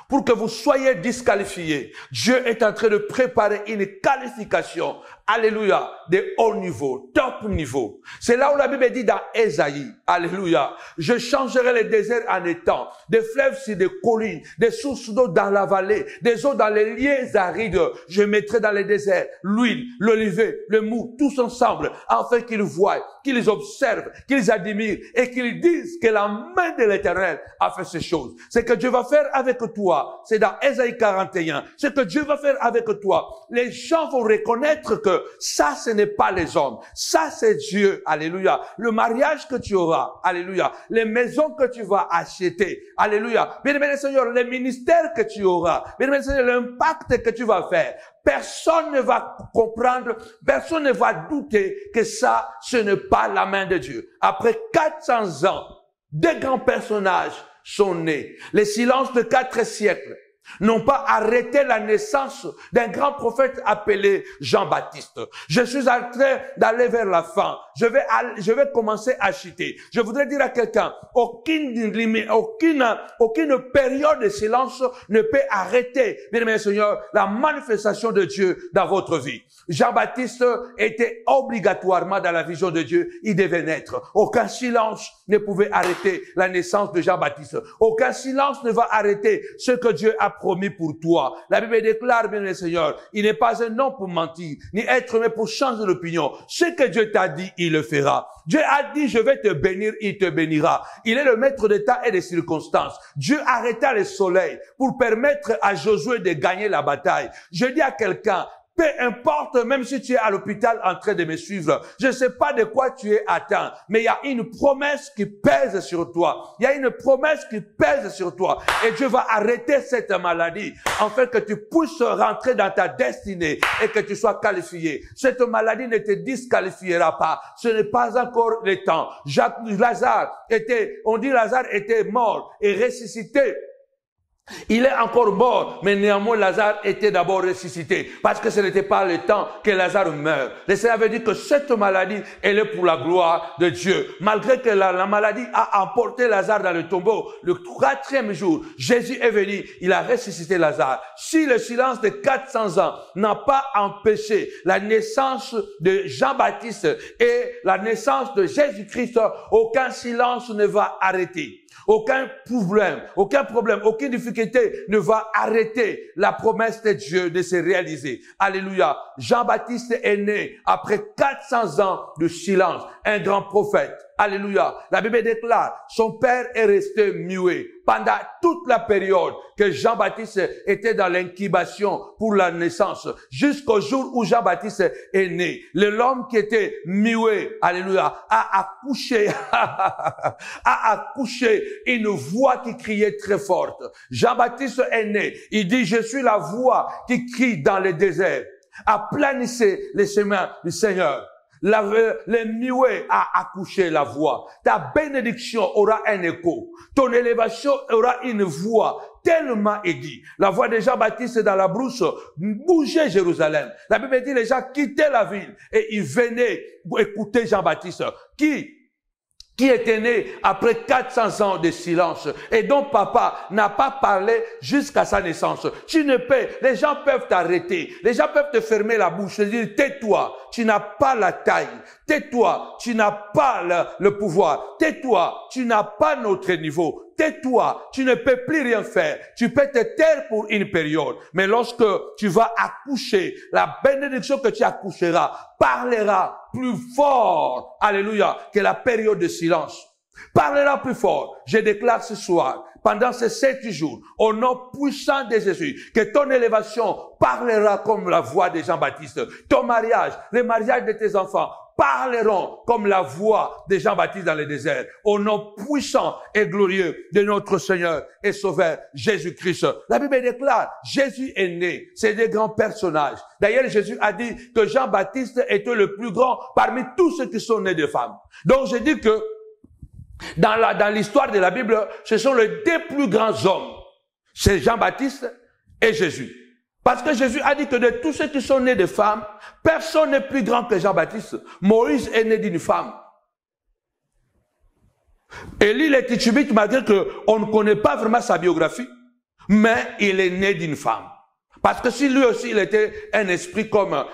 pour que vous soyez disqualifiés, Dieu est en train de préparer une qualification, alléluia, de haut niveau, top niveau. C'est là où la Bible dit dans Ésaïe, alléluia, je changerai les déserts en étangs, des fleuves sur des collines, des sources d'eau dans la vallée, des eaux dans les lieux arides. Je mettrai dans les déserts l'huile, l'olivet, le mou, tous ensemble, afin qu'ils voient, qu'ils observent, qu'ils admirent et qu'ils disent que la main de l'Éternel a fait ces choses. Ce que Dieu va faire avec toi, c'est dans Ésaïe 41. Ce que Dieu va faire avec toi, les gens vont reconnaître que ça, ce n'est pas les hommes. Ça, c'est Dieu. Alléluia. Le mariage que tu auras. Alléluia. Les maisons que tu vas acheter. Alléluia. Bien-aimé Seigneur, les ministères que tu auras. Bien-aimé Seigneur, l'impact que tu vas faire. Personne ne va comprendre, personne ne va douter que ça, ce n'est pas la main de Dieu. Après 400 ans, 2 grands personnages sont nés. Les silences de 4 siècles n'ont pas arrêté la naissance d'un grand prophète appelé Jean-Baptiste. Je suis en train d'aller vers la fin. Je vais commencer à chuter. Je voudrais dire à quelqu'un, aucune limite, aucune période de silence ne peut arrêter, bien-aimé Seigneur, la manifestation de Dieu dans votre vie. Jean-Baptiste était obligatoirement dans la vision de Dieu. Il devait naître. Aucun silence ne pouvait arrêter la naissance de Jean-Baptiste. Aucun silence ne va arrêter ce que Dieu a promis pour toi. La Bible déclare, bien le Seigneur, il n'est pas un homme pour mentir, ni être humain pour changer d'opinion. Ce que Dieu t'a dit, il le fera. Dieu a dit, je vais te bénir, il te bénira. Il est le maître des temps et des circonstances. Dieu arrêta le soleil pour permettre à Josué de gagner la bataille. Je dis à quelqu'un, peu importe, même si tu es à l'hôpital en train de me suivre, je ne sais pas de quoi tu es atteint, mais il y a une promesse qui pèse sur toi. Il y a une promesse qui pèse sur toi. Et Dieu va arrêter cette maladie, afin que tu puisses rentrer dans ta destinée et que tu sois qualifié. Cette maladie ne te disqualifiera pas. Ce n'est pas encore le temps. Lazare était mort et ressuscité. Il est encore mort, mais néanmoins Lazare était d'abord ressuscité, parce que ce n'était pas le temps que Lazare meure. Le Seigneur avait dit que cette maladie, elle est pour la gloire de Dieu. Malgré que la maladie a emporté Lazare dans le tombeau, le 4e jour, Jésus est venu, il a ressuscité Lazare. Si le silence de 400 ans n'a pas empêché la naissance de Jean-Baptiste et la naissance de Jésus-Christ, aucun silence ne va arrêter. Aucun problème, aucune difficulté ne va arrêter la promesse de Dieu de se réaliser. Alléluia. Jean-Baptiste est né après 400 ans de silence, un grand prophète. Alléluia. La Bible déclare, son père est resté muet pendant toute la période que Jean-Baptiste était dans l'incubation pour la naissance, jusqu'au jour où Jean-Baptiste est né. L'homme qui était muet, alléluia, a accouché une voix qui criait très forte. Jean-Baptiste est né. Il dit, je suis la voix qui crie dans le désert. Aplanissez les chemins du Seigneur. Le muet a accouché la voix. Ta bénédiction aura un écho. Ton élévation aura une voix tellement aiguë. La voix de Jean-Baptiste dans la brousse bougeait Jérusalem. La Bible dit les gens quittaient la ville et ils venaient écouter Jean-Baptiste qui était né après 400 ans de silence et dont papa n'a pas parlé jusqu'à sa naissance. Les gens peuvent t'arrêter, les gens peuvent te fermer la bouche et dire tais-toi, tu n'as pas la taille, tais-toi, tu n'as pas le pouvoir, tais-toi, tu n'as pas notre niveau. Tais-toi, tu ne peux plus rien faire. Tu peux te taire pour une période. Mais lorsque tu vas accoucher, la bénédiction que tu accoucheras parlera plus fort, alléluia, que la période de silence. Parlera plus fort. Je déclare ce soir, pendant ces 7 jours, au nom puissant de Jésus, que ton élévation parlera comme la voix de Jean-Baptiste. Ton mariage, le mariage de tes enfants, parleront comme la voix de Jean-Baptiste dans le désert, au nom puissant et glorieux de notre Seigneur et Sauveur Jésus-Christ. La Bible déclare, Jésus est né. C'est des grands personnages. D'ailleurs, Jésus a dit que Jean-Baptiste était le plus grand parmi tous ceux qui sont nés de femmes. Donc, je dis que dans l'histoire de la Bible, ce sont les 2 plus grands hommes. C'est Jean-Baptiste et Jésus. Parce que Jésus a dit que de tous ceux qui sont nés de femmes, personne n'est plus grand que Jean-Baptiste. Moïse est né d'une femme. Élie le Tishbite, malgré qu'on ne connaît pas vraiment sa biographie, mais il est né d'une femme. Parce que si lui aussi il était un esprit comme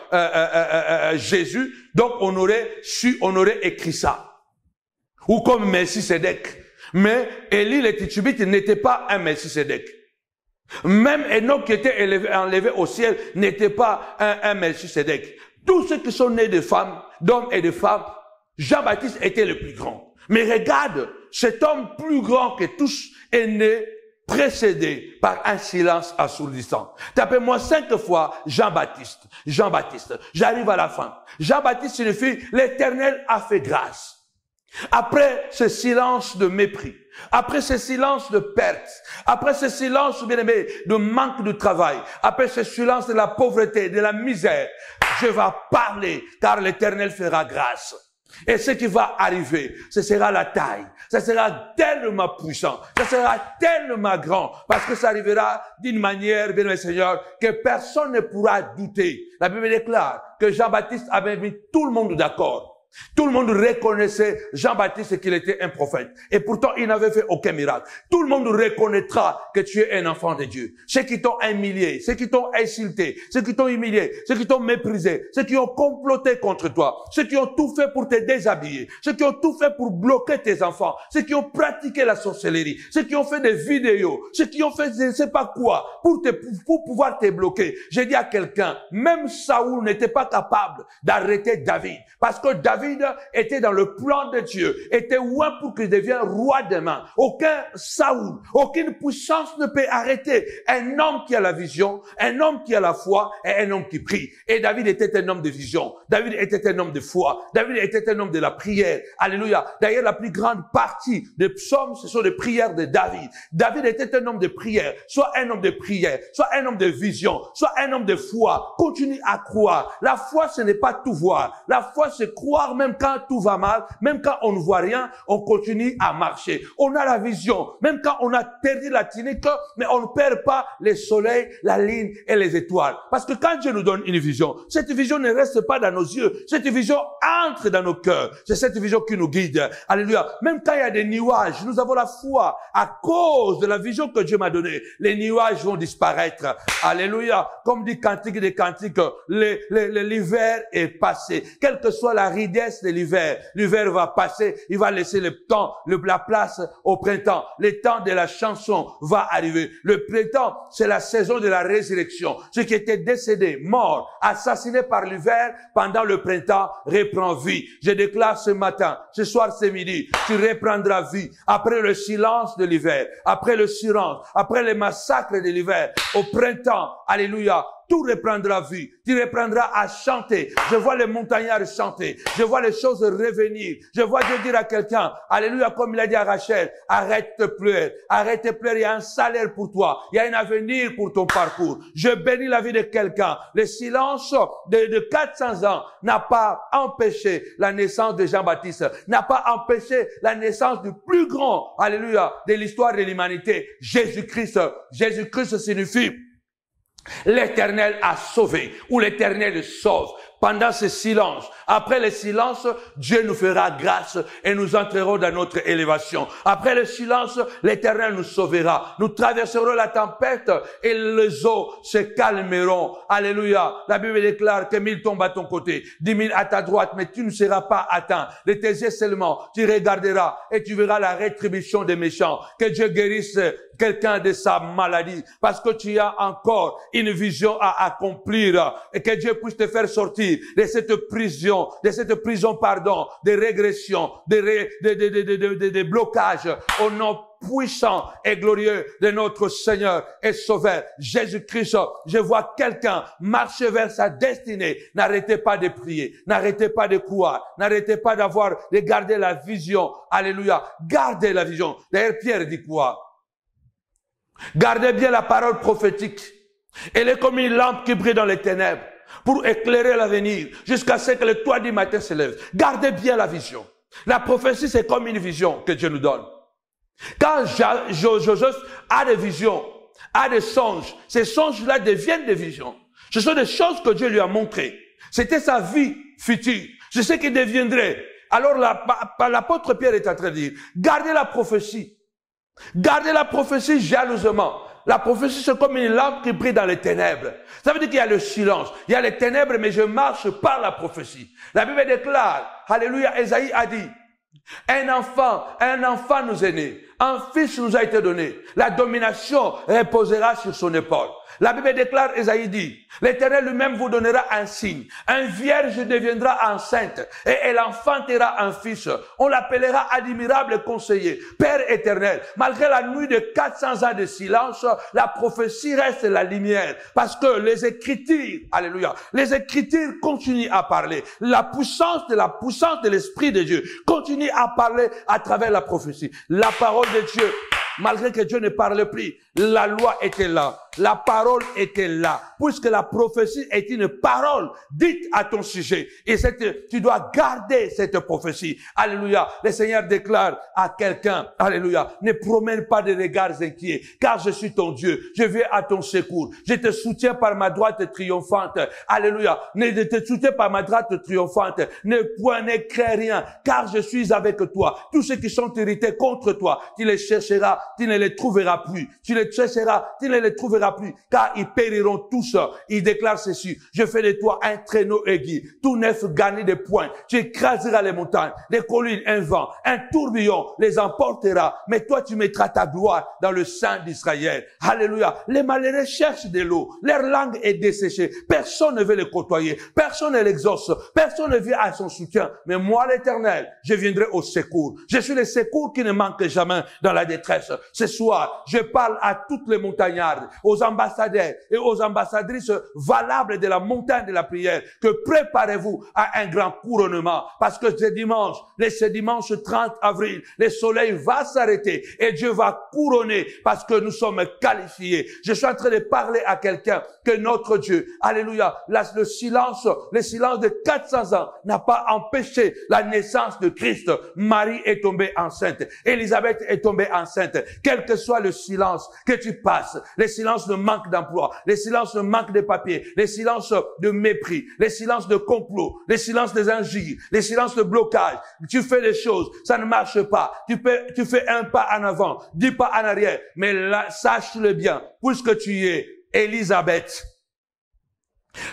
Jésus, donc on aurait écrit ça. Ou comme Melchisédek. Mais Élie le Tishbite n'était pas un Melchisédek. Même Enoch qui était enlevé au ciel n'était pas un Melchisédek. Tous ceux qui sont nés de femmes, d'hommes et de femmes, Jean-Baptiste était le plus grand. Mais regarde, cet homme plus grand que tous est né précédé par un silence assourdissant. Tapez-moi 5 fois Jean-Baptiste. Jean-Baptiste. J'arrive à la fin. Jean-Baptiste signifie l'Éternel a fait grâce. Après ce silence de mépris, après ce silence de perte, après ce silence, bien aimé, de manque de travail, après ce silence de la pauvreté, de la misère, je vais parler, car l'Éternel fera grâce. Et ce qui va arriver, ce sera la taille, ça sera tellement puissant, ça sera tellement grand, parce que ça arrivera d'une manière, bien aimé Seigneur, que personne ne pourra douter. La Bible déclare que Jean-Baptiste avait mis tout le monde d'accord. Tout le monde reconnaissait Jean-Baptiste qu'il était un prophète. Et pourtant, il n'avait fait aucun miracle. Tout le monde reconnaîtra que tu es un enfant de Dieu. Ceux qui t'ont humilié, ceux qui t'ont insulté, ceux qui t'ont humilié, ceux qui t'ont méprisé, ceux qui ont comploté contre toi, ceux qui ont tout fait pour te déshabiller, ceux qui ont tout fait pour bloquer tes enfants, ceux qui ont pratiqué la sorcellerie, ceux qui ont fait des vidéos, ceux qui ont fait je ne sais pas quoi pour pouvoir te bloquer. J'ai dit à quelqu'un, même Saoul n'était pas capable d'arrêter David. Parce que David était dans le plan de Dieu, était loin pour qu'il devienne roi demain. Aucun Saoul, aucune puissance ne peut arrêter un homme qui a la vision, un homme qui a la foi et un homme qui prie. Et David était un homme de vision. David était un homme de foi. David était un homme de la prière. Alléluia. D'ailleurs, la plus grande partie des psaumes, ce sont des prières de David. David était un homme de prière. Soit un homme de prière, soit un homme de vision, soit un homme de foi. Continue à croire. La foi, ce n'est pas tout voir. La foi, c'est croire même quand tout va mal, même quand on ne voit rien, on continue à marcher. On a la vision, même quand on a perdu la tunique, mais on ne perd pas les soleils, la ligne et les étoiles. Parce que quand Dieu nous donne une vision, cette vision ne reste pas dans nos yeux, cette vision entre dans nos cœurs. C'est cette vision qui nous guide. Alléluia. Même quand il y a des nuages, nous avons la foi à cause de la vision que Dieu m'a donnée. Les nuages vont disparaître. Alléluia. Comme dit Cantique des Cantiques, l'hiver est passé. Quelle que soit la ridesse de l'hiver va passer, il va laisser le temps, la place au printemps. Le temps de la chanson va arriver. Le printemps, c'est la saison de la résurrection. Ceux qui étaient décédés, morts, assassinés par l'hiver, pendant le printemps, reprend vie. Je déclare ce matin, ce soir, ce midi, tu reprendras vie. Après le silence de l'hiver, après le silence, après les massacres de l'hiver, au printemps, alléluia, tout reprendra vie. Tu reprendras à chanter. Je vois les montagnards chanter. Je vois les choses revenir. Je vois Dieu dire à quelqu'un, alléluia, comme il a dit à Rachel, arrête de pleurer. Arrête de pleurer. Il y a un salaire pour toi. Il y a un avenir pour ton parcours. Je bénis la vie de quelqu'un. Le silence de 400 ans n'a pas empêché la naissance de Jean-Baptiste. N'a pas empêché la naissance du plus grand, alléluia, de l'histoire de l'humanité. Jésus-Christ. Jésus-Christ signifie l'Éternel a sauvé, ou l'Éternel sauve. Pendant ce silence, après le silence, Dieu nous fera grâce et nous entrerons dans notre élévation. Après le silence, l'Éternel nous sauvera. Nous traverserons la tempête et les eaux se calmeront. Alléluia. La Bible déclare que 1000 tombent à ton côté, 10 000 à ta droite, mais tu ne seras pas atteint. De tes yeux seulement, tu regarderas et tu verras la rétribution des méchants. Que Dieu guérisse quelqu'un de sa maladie, parce que tu as encore une vision à accomplir, et que Dieu puisse te faire sortir de cette prison, de régression, de blocage, au nom puissant et glorieux de notre Seigneur et Sauveur Jésus-Christ. Je vois quelqu'un marcher vers sa destinée. N'arrêtez pas de prier, n'arrêtez pas de croire, n'arrêtez pas de garder la vision. Alléluia. Gardez la vision. D'ailleurs, Pierre dit quoi? Gardez bien la parole prophétique. Elle est comme une lampe qui brille dans les ténèbres pour éclairer l'avenir jusqu'à ce que le toit du matin se lève. Gardez bien la vision. La prophétie, c'est comme une vision que Dieu nous donne. Quand Joseph a des visions, a des songes, ces songes-là deviennent des visions. Ce sont des choses que Dieu lui a montrées. C'était sa vie future. C'est ce qui deviendrait. Alors l'apôtre Pierre est en train de dire, gardez la prophétie. Gardez la prophétie jalousement. La prophétie, c'est comme une lampe qui brille dans les ténèbres. Ça veut dire qu'il y a le silence, il y a les ténèbres, mais je marche par la prophétie. La Bible déclare, alléluia, Ésaïe a dit, un enfant nous est né, un fils nous a été donné, la domination reposera sur son épaule. La Bible déclare, Ésaïe dit, l'Éternel lui-même vous donnera un signe. Un vierge deviendra enceinte et elle enfantera un fils. On l'appellera admirable conseiller, Père éternel. Malgré la nuit de 400 ans de silence, la prophétie reste la lumière. Parce que les Écritures, alléluia, les Écritures continuent à parler. La puissance de l'Esprit de Dieu continue à parler à travers la prophétie. La parole de Dieu, malgré que Dieu ne parle plus, la loi était là. la parole était là. Puisque la prophétie est une parole dite à ton sujet. Et tu dois garder cette prophétie. Alléluia. Le Seigneur déclare à quelqu'un, alléluia, ne promène pas de regards inquiets, car je suis ton Dieu. Je viens à ton secours. Je te soutiens par ma droite triomphante. Alléluia. Ne te soutiens par ma droite triomphante. Ne crains rien, car je suis avec toi. Tous ceux qui sont irrités contre toi, tu les chercheras, tu ne les trouveras plus. Tu les chercheras, tu ne les trouveras plus, car ils périront tous. Il déclare ceci: je fais de toi un traîneau aigu, tout neuf garni de points. Tu écraseras les montagnes, les collines, un vent, un tourbillon les emportera. Mais toi, tu mettras ta gloire dans le sein d'Israël. Alléluia. Les malheureux cherchent de l'eau. Leur langue est desséchée. Personne ne veut les côtoyer. Personne ne l'exauce. Personne ne vient à son soutien. Mais moi, l'Éternel, je viendrai au secours. Je suis le secours qui ne manque jamais dans la détresse. Ce soir, je parle à toutes les montagnardes, aux ambassadeurs et aux ambassadrices valables de la montagne de la prière, que préparez-vous à un grand couronnement, parce que ce dimanche 30 avril, le soleil va s'arrêter et Dieu va couronner, parce que nous sommes qualifiés. Je suis en train de parler à quelqu'un que notre Dieu, alléluia, le silence de 400 ans n'a pas empêché la naissance de Christ. Marie est tombée enceinte. Élisabeth est tombée enceinte. Quel que soit le silence que tu passes, les silences de manque d'emploi, les silences de manque de papier, les silences de mépris, les silences de complot, les silences des injures, les silences de blocage. Tu fais des choses, ça ne marche pas. Tu fais un pas en avant, 10 pas en arrière. Mais là, sache-le bien, puisque tu es Élisabeth,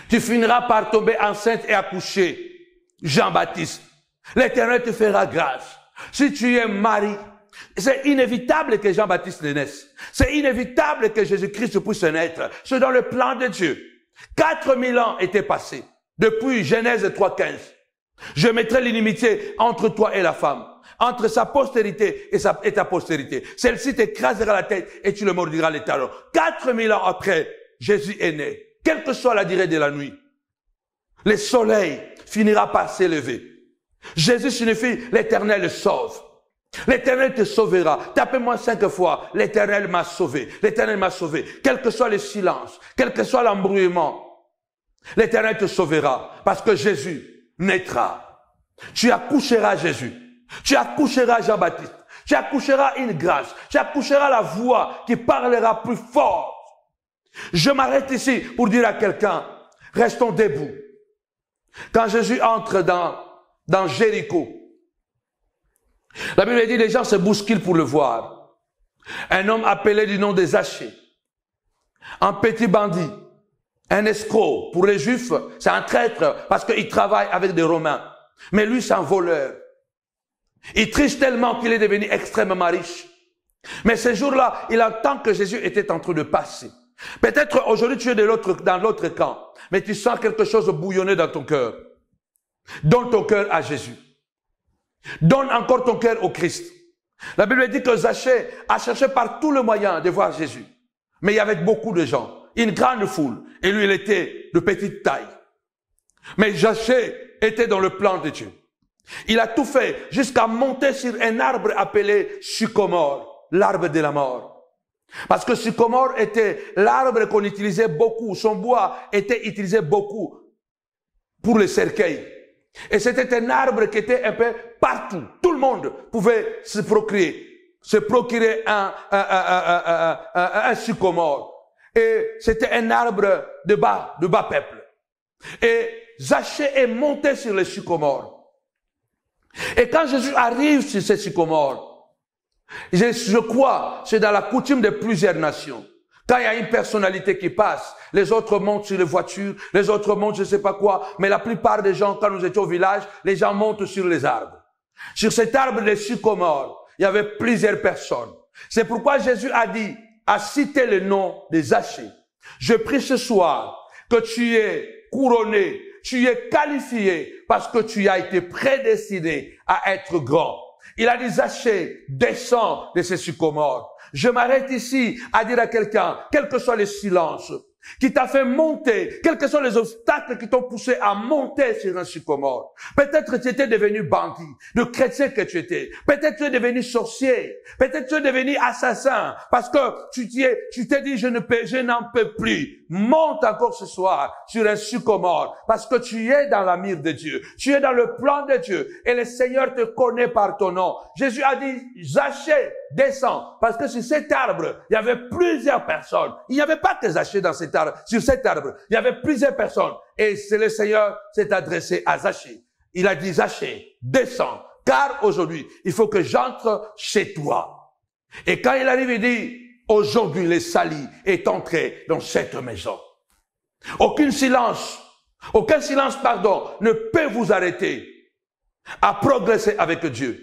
tu finiras par tomber enceinte et accoucher Jean-Baptiste. L'Éternel te fera grâce. Si tu es Marie, c'est inévitable que Jean-Baptiste naisse. C'est inévitable que Jésus-Christ puisse naître. C'est dans le plan de Dieu. 4000 ans étaient passés depuis Genèse 3:15. Je mettrai l'inimitié entre toi et la femme, entre sa postérité et ta postérité. Celle-ci t'écrasera la tête et tu le mordiras les talons. 4000 ans après, Jésus est né. Quelle que soit la durée de la nuit, le soleil finira par s'élever. Jésus signifie l'Éternel sauve. L'Éternel te sauvera. Tapez-moi 5 fois. L'Éternel m'a sauvé. L'Éternel m'a sauvé. Quel que soit le silence, quel que soit l'embrouillement, l'Éternel te sauvera parce que Jésus naîtra. Tu accoucheras Jésus. Tu accoucheras Jean-Baptiste. Tu accoucheras une grâce. Tu accoucheras la voix qui parlera plus fort. Je m'arrête ici pour dire à quelqu'un, restons debout. Quand Jésus entre dans Jéricho, la Bible dit les gens se bousculent pour le voir. Un homme appelé du nom de Zachée, un petit bandit, un escroc. Pour les Juifs, c'est un traître parce qu'il travaille avec des Romains. Mais lui, c'est un voleur. Il triche tellement qu'il est devenu extrêmement riche. Mais ce jour-là, il entend que Jésus était en train de passer. Peut-être aujourd'hui tu es dans l'autre camp, mais tu sens quelque chose bouillonner dans ton cœur. Donne ton cœur à Jésus. Donne encore ton cœur au Christ. La Bible dit que Zachée a cherché par tous les moyens de voir Jésus. Mais il y avait beaucoup de gens, une grande foule, et lui il était de petite taille. Mais Zachée était dans le plan de Dieu. Il a tout fait jusqu'à monter sur un arbre appelé sycomore, l'arbre de la mort. Parce que sycomore était l'arbre qu'on utilisait beaucoup, son bois était utilisé beaucoup pour les cercueils. Et c'était un arbre qui était un peu partout. Tout le monde pouvait se procurer un sycomore. Et c'était un arbre de bas peuple. Et Zachée est monté sur le sycomore. Et quand Jésus arrive sur ce sycomore, je crois, c'est dans la coutume de plusieurs nations. Quand il y a une personnalité qui passe, les autres montent sur les voitures, les autres montent je ne sais pas quoi, mais la plupart des gens, quand nous étions au village, les gens montent sur les arbres. Sur cet arbre de sycomore, il y avait plusieurs personnes. C'est pourquoi Jésus a cité le nom de Zachée. Je prie ce soir que tu es couronné, tu es qualifié parce que tu as été prédestiné à être grand. Il a dit, Zachée, descends de ces sycomores. Je m'arrête ici à dire à quelqu'un, quel que soit le silence, qui t'a fait monter, quels que soient les obstacles qui t'ont poussé à monter sur un sycomore. Peut-être tu étais devenu bandit, le chrétien que tu étais. Peut-être tu es devenu sorcier. Peut-être tu es devenu assassin parce que tu t'es dit je n'en peux plus. Monte encore ce soir sur un sycomore parce que tu es dans la mire de Dieu. Tu es dans le plan de Dieu et le Seigneur te connaît par ton nom. Jésus a dit, Zachée, descends, parce que sur cet arbre, il y avait plusieurs personnes. Il n'y avait pas que Zachée sur cet arbre. Il y avait plusieurs personnes. Et c'est le Seigneur s'est adressé à Zachée. Il a dit, Zachée, descends, car aujourd'hui, il faut que j'entre chez toi. Et quand il arrive, il dit, aujourd'hui, le salut est entré dans cette maison. Aucun silence, ne peut vous arrêter à progresser avec Dieu.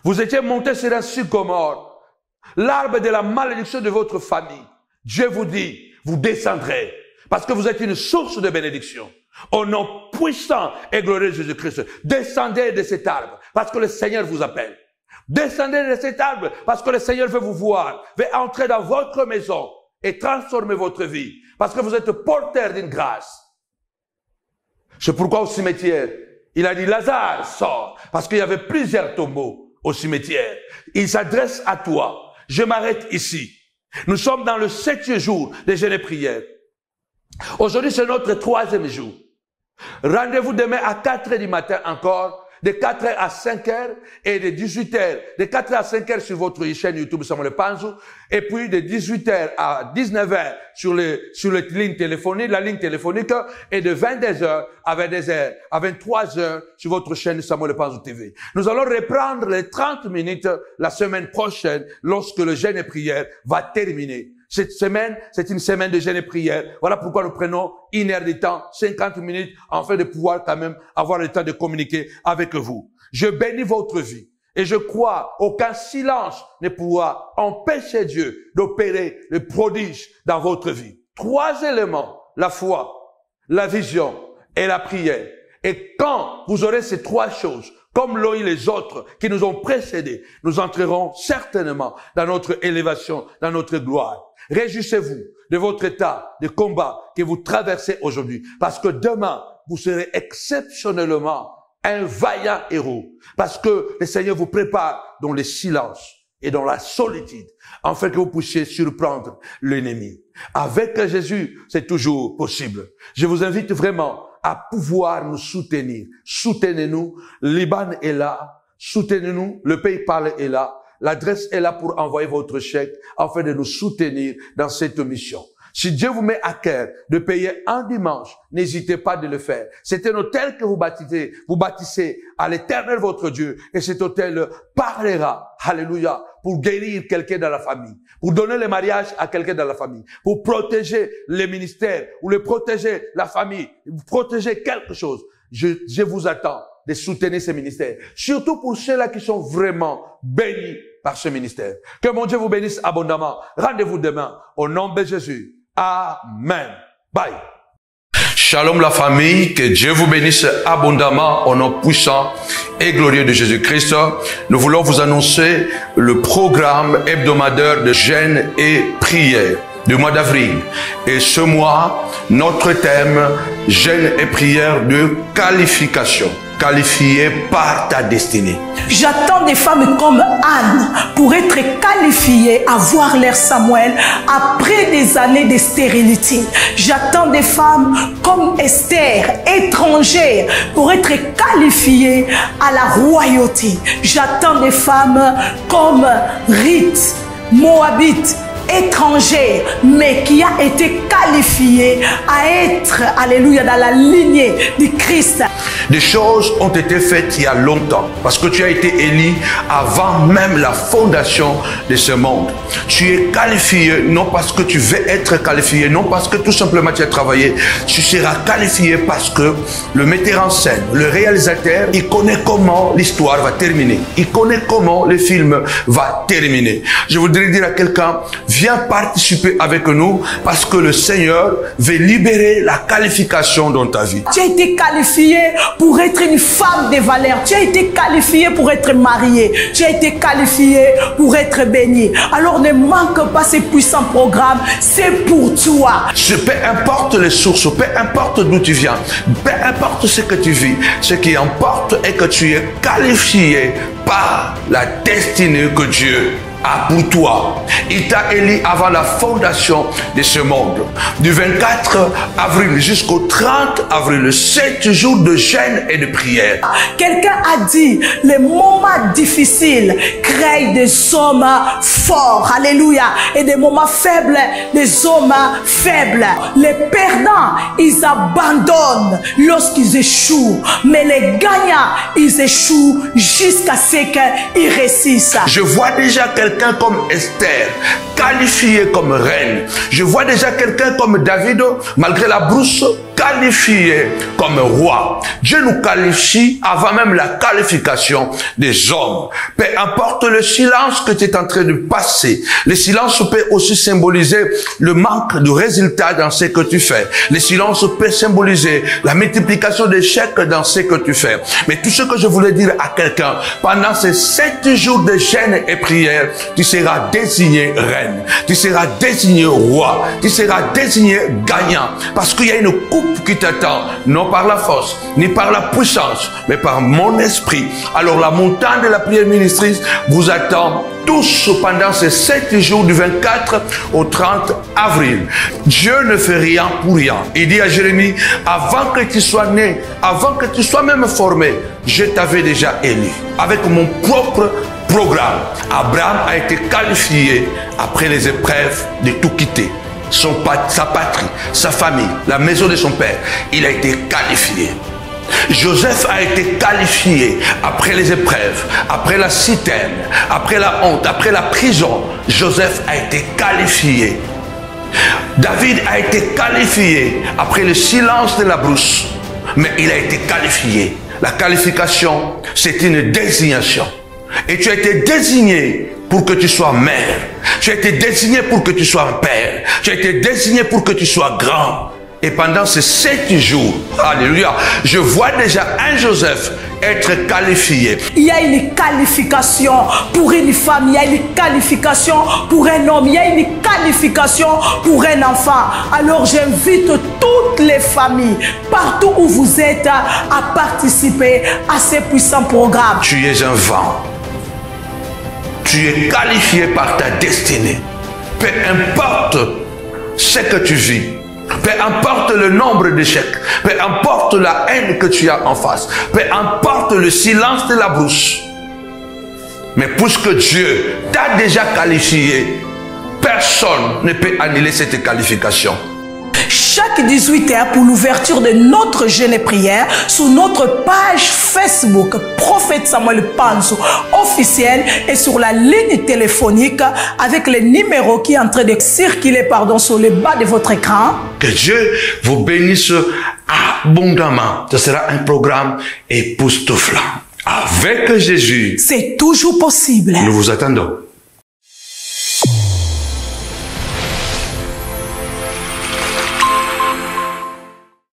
Vous étiez monté sur un sycomore, l'arbre de la malédiction de votre famille. Dieu vous dit, vous descendrez, parce que vous êtes une source de bénédiction. Au nom puissant et glorieux de Jésus-Christ, descendez de cet arbre, parce que le Seigneur vous appelle. Descendez de cet arbre, parce que le Seigneur veut vous voir, veut entrer dans votre maison et transformer votre vie, parce que vous êtes porteur d'une grâce. C'est pourquoi au cimetière, il a dit, Lazare, sort, parce qu'il y avait plusieurs tombeaux au cimetière. Il s'adresse à toi. Je m'arrête ici. Nous sommes dans le 7e jour des jeûnes et prières. Aujourd'hui, c'est notre 3e jour. Rendez-vous demain à 4 h du matin encore, de 4 h à 5 h et de 18 h, de 4 h à 5 h sur votre chaîne YouTube Samuel Panzou, et puis de 18 h à 19 h sur la ligne téléphonique, et de 22 h à 23 h sur votre chaîne Samuel Panzou TV. Nous allons reprendre les 30 minutes la semaine prochaine, lorsque le jeûne et prière va terminer. Cette semaine, c'est une semaine de jeûne et prière. Voilà pourquoi nous prenons 1 heure de temps, 50 minutes, afin de pouvoir quand même avoir le temps de communiquer avec vous. Je bénis votre vie. Et je crois, aucun silence ne pourra empêcher Dieu d'opérer le prodige dans votre vie. 3 éléments, la foi, la vision et la prière. Et quand vous aurez ces 3 choses, comme l'ont eu les autres qui nous ont précédés, nous entrerons certainement dans notre élévation, dans notre gloire. Réjouissez-vous de votre état de combat que vous traversez aujourd'hui, parce que demain, vous serez exceptionnellement un vaillant héros, parce que le Seigneur vous prépare dans le silence et dans la solitude, afin que vous puissiez surprendre l'ennemi. Avec Jésus, c'est toujours possible. Je vous invite vraiment à pouvoir nous soutenir. Soutenez-nous. Liban est là. Soutenez-nous. Le PayPal est là. L'adresse est là pour envoyer votre chèque afin de nous soutenir dans cette mission. Si Dieu vous met à cœur de payer un dimanche, n'hésitez pas de le faire. C'est un autel que vous bâtissez à l'Éternel votre Dieu, et cet autel parlera, alléluia, pour guérir quelqu'un dans la famille, pour donner le mariage à quelqu'un dans la famille, pour protéger les ministères, ou protéger la famille, protéger quelque chose. Je vous attends de soutenir ces ministères, surtout pour ceux-là qui sont vraiment bénis par ce ministère. Que mon Dieu vous bénisse abondamment. Rendez-vous demain au nom de Jésus. Amen. Bye. Shalom la famille, que Dieu vous bénisse abondamment au nom puissant et glorieux de Jésus-Christ. Nous voulons vous annoncer le programme hebdomadaire de jeûne et prière du mois d'avril. Et ce mois, notre thème, jeûne et prière de qualification. Qualifié par ta destinée. J'attends des femmes comme Anne pour être qualifiées à voir leur Samuel après des années de stérilité. J'attends des femmes comme Esther, étrangères, pour être qualifiées à la royauté. J'attends des femmes comme Ruth, Moabite, étrangère, mais qui a été qualifiée à être, alléluia, dans la lignée du Christ. Des choses ont été faites il y a longtemps, parce que tu as été élu avant même la fondation de ce monde. Tu es qualifié, non parce que tu veux être qualifié, non parce que tout simplement tu as travaillé. Tu seras qualifié parce que le metteur en scène, le réalisateur, il connaît comment l'histoire va terminer. Il connaît comment le film va terminer. Je voudrais dire à quelqu'un, viens participer avec nous parce que le Seigneur veut libérer la qualification dans ta vie. Tu as été qualifié pour être une femme de valeur. Tu as été qualifié pour être mariée. Tu as été qualifié pour être béni. Alors ne manque pas ces puissants programmes. C'est pour toi. Peu importe les sources, peu importe d'où tu viens, peu importe ce que tu vis, ce qui importe est que tu es qualifié par la destinée que Dieu a pour toi. Il t'a élu avant la fondation de ce monde. Du 24 avril jusqu'au 30 avril, 7 jours de jeûne et de prière. Quelqu'un a dit, les moments difficiles créent des hommes forts. Alléluia. Et des moments faibles, des hommes faibles. Les perdants, ils abandonnent lorsqu'ils échouent. Mais les gagnants, ils échouent jusqu'à ce qu'ils réussissent. Je vois déjà quelqu'un comme Esther, qualifié comme reine. Je vois déjà quelqu'un comme David, malgré la brousse, qualifié comme roi. Dieu nous qualifie avant même la qualification des hommes. Peu importe le silence que tu es en train de passer, le silence peut aussi symboliser le manque de résultats dans ce que tu fais. Le silence peut symboliser la multiplication d'échecs dans ce que tu fais. Mais tout ce que je voulais dire à quelqu'un, pendant ces 7 jours de jeûne et prière, tu seras désigné reine, tu seras désigné roi, tu seras désigné gagnant. Parce qu'il y a une coupe qui t'attend, non par la force, ni par la puissance, mais par mon esprit. Alors la montagne de la prière ministrice vous attend tous pendant ces 7 jours du 24 au 30 avril. Dieu ne fait rien pour rien. Il dit à Jérémie, avant que tu sois né, avant que tu sois même formé, je t'avais déjà élu. Avec mon propre programme, Abraham a été qualifié après les épreuves de tout quitter. Sa patrie, sa famille, la maison de son père, il a été qualifié. Joseph a été qualifié après les épreuves, après la citerne, après la honte, après la prison. Joseph a été qualifié. David a été qualifié après le silence de la brousse, mais il a été qualifié. La qualification, c'est une désignation. Et tu as été désigné pour que tu sois mère. Tu as été désigné pour que tu sois un père. Tu as été désigné pour que tu sois grand. Et pendant ces 7 jours, alléluia, je vois déjà un Joseph être qualifié. Il y a une qualification pour une femme, il y a une qualification pour un homme, il y a une qualification pour un enfant. Alors j'invite toutes les familles, partout où vous êtes, à participer à ces puissants programmes. Tu es un vent. Tu es qualifié par ta destinée. Peu importe ce que tu vis, peu importe le nombre d'échecs, peu importe la haine que tu as en face, peu importe le silence de la brousse. Mais puisque Dieu t'a déjà qualifié, personne ne peut annuler cette qualification. Chaque 18h pour l'ouverture de notre jeûne et prière sur notre page Facebook Prophète Samuel Panzo officiel et sur la ligne téléphonique avec le numéro qui est en train de circuler sur le bas de votre écran. Que Dieu vous bénisse abondamment. Ce sera un programme époustouflant. Avec Jésus, c'est toujours possible. Nous vous attendons.